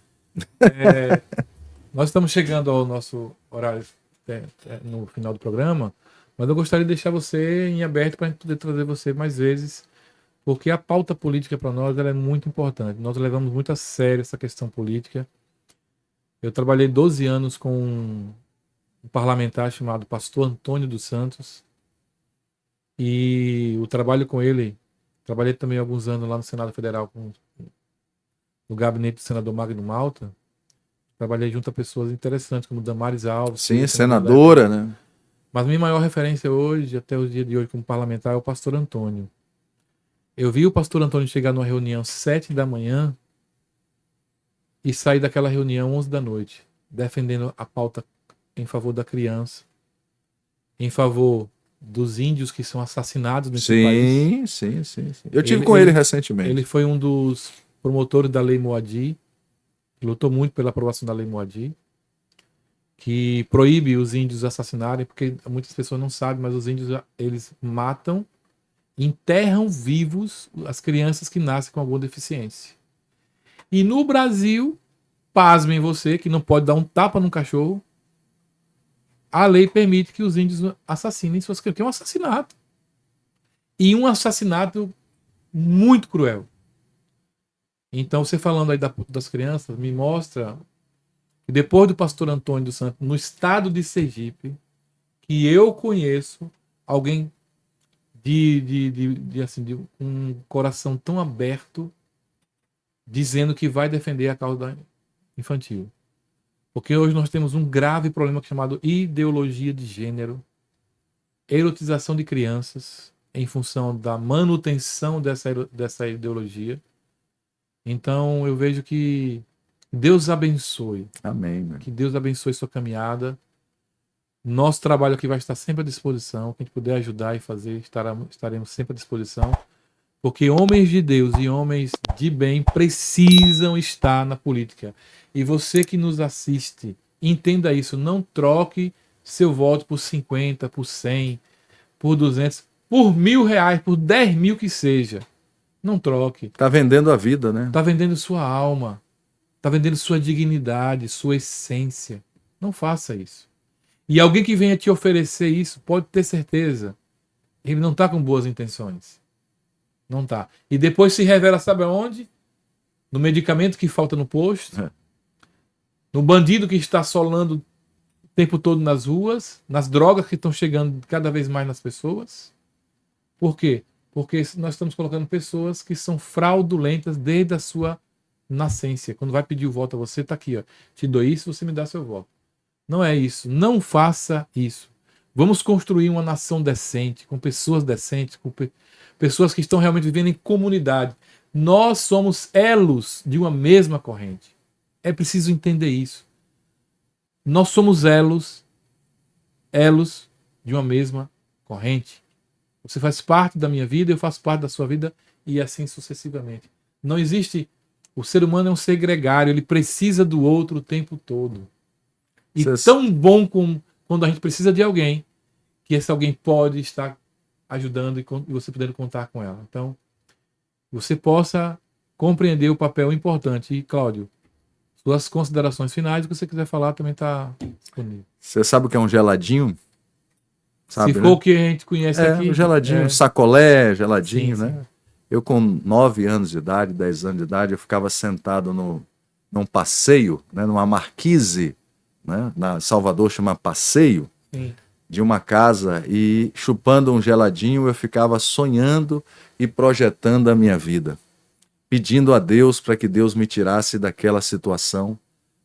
Nós estamos chegando ao nosso horário no final do programa, mas eu gostaria de deixar você em aberto para a gente poder trazer você mais vezes, porque a pauta política para nós ela é muito importante. Nós levamos muito a sério essa questão política. Eu trabalhei 12 anos com um parlamentar chamado Pastor Antônio dos Santos, e o trabalho com ele, trabalhei também alguns anos lá no Senado Federal, no gabinete do senador Magno Malta. Trabalhei junto a pessoas interessantes, como Damares Alves. Sim, senadora, né? Mas minha maior referência hoje, até o dia de hoje como parlamentar, é o pastor Antônio. Eu vi o pastor Antônio chegar numa reunião 7 da manhã e sair daquela reunião 11 da noite, defendendo a pauta em favor da criança, em favor dos índios que são assassinados nesse país. Sim. Eu tive com ele recentemente. Ele foi um dos promotores da Lei Moadi, lutou muito pela aprovação da Lei Moadi, que proíbe os índios assassinarem, porque muitas pessoas não sabem, mas os índios, eles matam, enterram vivos as crianças que nascem com alguma deficiência. E no Brasil, pasmem você, que não pode dar um tapa num cachorro, a lei permite que os índios assassinem suas crianças, que é um assassinato. E um assassinato muito cruel. Então, você falando aí das crianças, me mostra que depois do pastor Antônio dos Santos, no estado de Sergipe, que eu conheço alguém de um coração tão aberto, dizendo que vai defender a causa infantil. Porque hoje nós temos um grave problema chamado ideologia de gênero, erotização de crianças em função da manutenção dessa ideologia. Então eu vejo que Deus abençoe. Amém, meu. Que Deus abençoe sua caminhada. Nosso trabalho aqui vai estar sempre à disposição. Quem puder ajudar e fazer, estaremos sempre à disposição. Porque homens de Deus e homens de bem precisam estar na política. E você que nos assiste, entenda isso. Não troque seu voto por 50, por 100, por 200, por R$1.000, por 10 mil que seja. Não troque. Tá vendendo a vida, né? Tá vendendo sua alma. Tá vendendo sua dignidade, sua essência. Não faça isso. E alguém que venha te oferecer isso, pode ter certeza, ele não tá com boas intenções. Não tá. E depois se revela, sabe aonde? No medicamento que falta no posto, no bandido que está assolando o tempo todo nas ruas, nas drogas que estão chegando cada vez mais nas pessoas. Por quê? Porque nós estamos colocando pessoas que são fraudulentas desde a sua nascença. Quando vai pedir o voto a você, tá aqui, ó. Te dou isso, você me dá seu voto. Não é isso. Não faça isso. Vamos construir uma nação decente, com pessoas decentes, com pessoas que estão realmente vivendo em comunidade. Nós somos elos de uma mesma corrente. É preciso entender isso. Nós somos elos de uma mesma corrente. Você faz parte da minha vida, eu faço parte da sua vida e assim sucessivamente. Não existe... O ser humano é um ser gregário, ele precisa do outro o tempo todo. E tão bom quando a gente precisa de alguém, que esse alguém pode estar ajudando e você podendo contar com ela. Então, você possa compreender o papel importante. E, Cláudio, suas considerações finais, o que você quiser falar também está disponível. Você sabe o que é um geladinho? Sabe, se for o que a gente conhece aqui. Um geladinho, sacolé, geladinho, sim, né? Sim. Eu com 9 anos de idade, 10 anos de idade, eu ficava sentado num passeio, né, numa marquise, né, na Salvador chama passeio, Sim. de uma casa, e chupando um geladinho eu ficava sonhando e projetando a minha vida, pedindo a Deus para que Deus me tirasse daquela situação,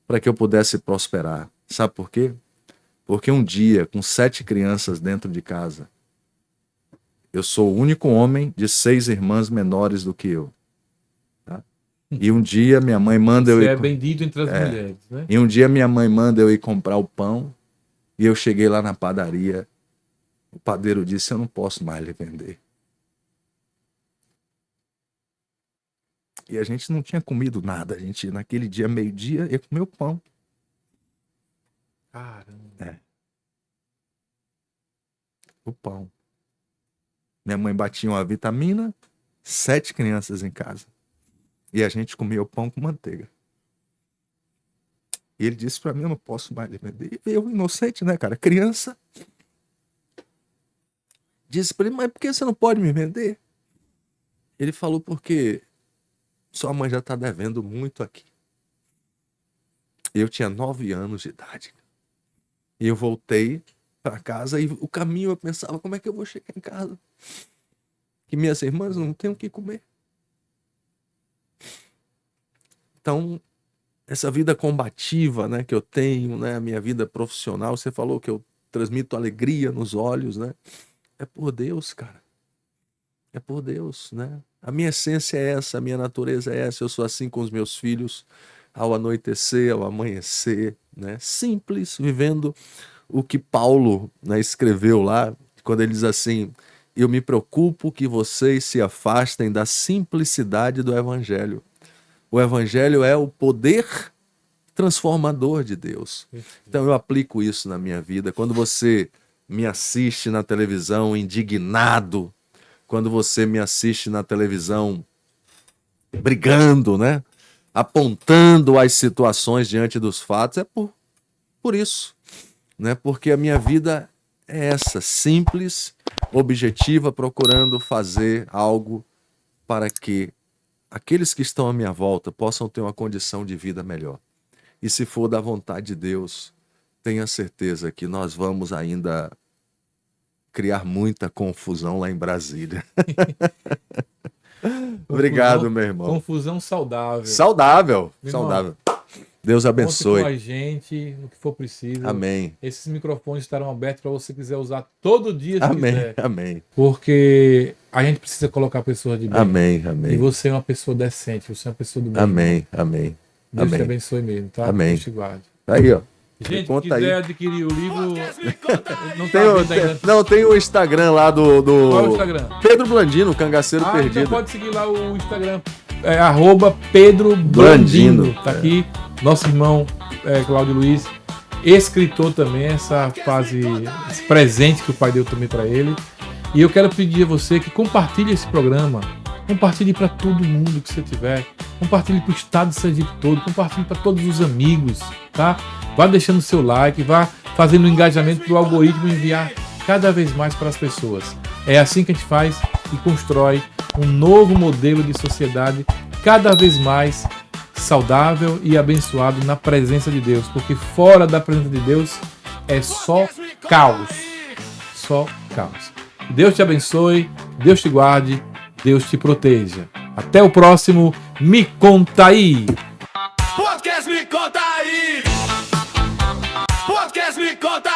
para que eu pudesse prosperar. Sabe por quê? Porque um dia, com 7 crianças dentro de casa, eu sou o único homem de 6 irmãs menores do que eu. Tá? E um dia minha mãe manda eu ir... é bendito entre as mulheres, né? E um dia minha mãe manda eu ir comprar o pão, e eu cheguei lá na padaria, o padeiro disse, eu não posso mais lhe vender. E a gente não tinha comido nada, a gente naquele dia, meio-dia, ia comer o pão. Caramba. O pão. Minha mãe batia uma vitamina, 7 crianças em casa. E a gente comia o pão com manteiga. E ele disse pra mim, eu não posso mais lhe vender. E eu, inocente, né, cara? Criança. Disse pra ele, mas por que você não pode me vender? Ele falou, porque sua mãe já tá devendo muito aqui. Eu tinha 9 anos de idade. E eu voltei para casa e o caminho eu pensava, como é que eu vou chegar em casa? Que minhas irmãs não têm o que comer. Então, essa vida combativa, né, que eu tenho, né, a minha vida profissional, você falou que eu transmito alegria nos olhos, né? É por Deus, cara. É por Deus, né? A minha essência é essa, a minha natureza é essa, eu sou assim com os meus filhos, ao anoitecer, ao amanhecer, né? Simples, vivendo o que Paulo, né, escreveu lá, quando ele diz assim, eu me preocupo que vocês se afastem da simplicidade do Evangelho. O Evangelho é o poder transformador de Deus. Então eu aplico isso na minha vida. Quando você me assiste na televisão indignado, quando você me assiste na televisão brigando, né? Apontando as situações diante dos fatos, é por isso. Né? Porque a minha vida é essa, simples, objetiva, procurando fazer algo para que aqueles que estão à minha volta possam ter uma condição de vida melhor. E se for da vontade de Deus, tenha certeza que nós vamos ainda criar muita confusão lá em Brasília. Obrigado, meu irmão. Confusão saudável. Saudável, Meu saudável. Deus abençoe. Conte com a gente no que for preciso. Amém. Esses microfones estarão abertos para você quiser usar todo dia se Amém, quiser. amém. Porque a gente precisa colocar pessoas de bem. Amém, amém. E você é uma pessoa decente, você é uma pessoa do bem. Amém, amém. Deus amém. te abençoe mesmo, tá? Amém. Deus te guarde. Aí, ó. Gente, conta quiser aí. adquirir o livro... Tem, não, tem o Instagram lá do... Qual é o Instagram? Pedro Blandino, Cangaceiro Perdido. Então pode seguir lá o Instagram. @Pedro Blandino. Tá aqui. Nosso irmão Cláudio Luiz escritor também, esse presente que o pai deu também para ele. E eu quero pedir a você que compartilhe esse programa, compartilhe para todo mundo que você tiver, compartilhe para o estado de Sergipe todo, compartilhe para todos os amigos, tá? Vá deixando o seu like, vá fazendo o engajamento para o algoritmo enviar cada vez mais para as pessoas. É assim que a gente faz e constrói um novo modelo de sociedade cada vez mais saudável e abençoado na presença de Deus, porque fora da presença de Deus é só caos, só caos. Deus te abençoe, Deus te guarde, Deus te proteja. Até o próximo Me Conta Aí. Podcast Me Conta Aí. Podcast Me Conta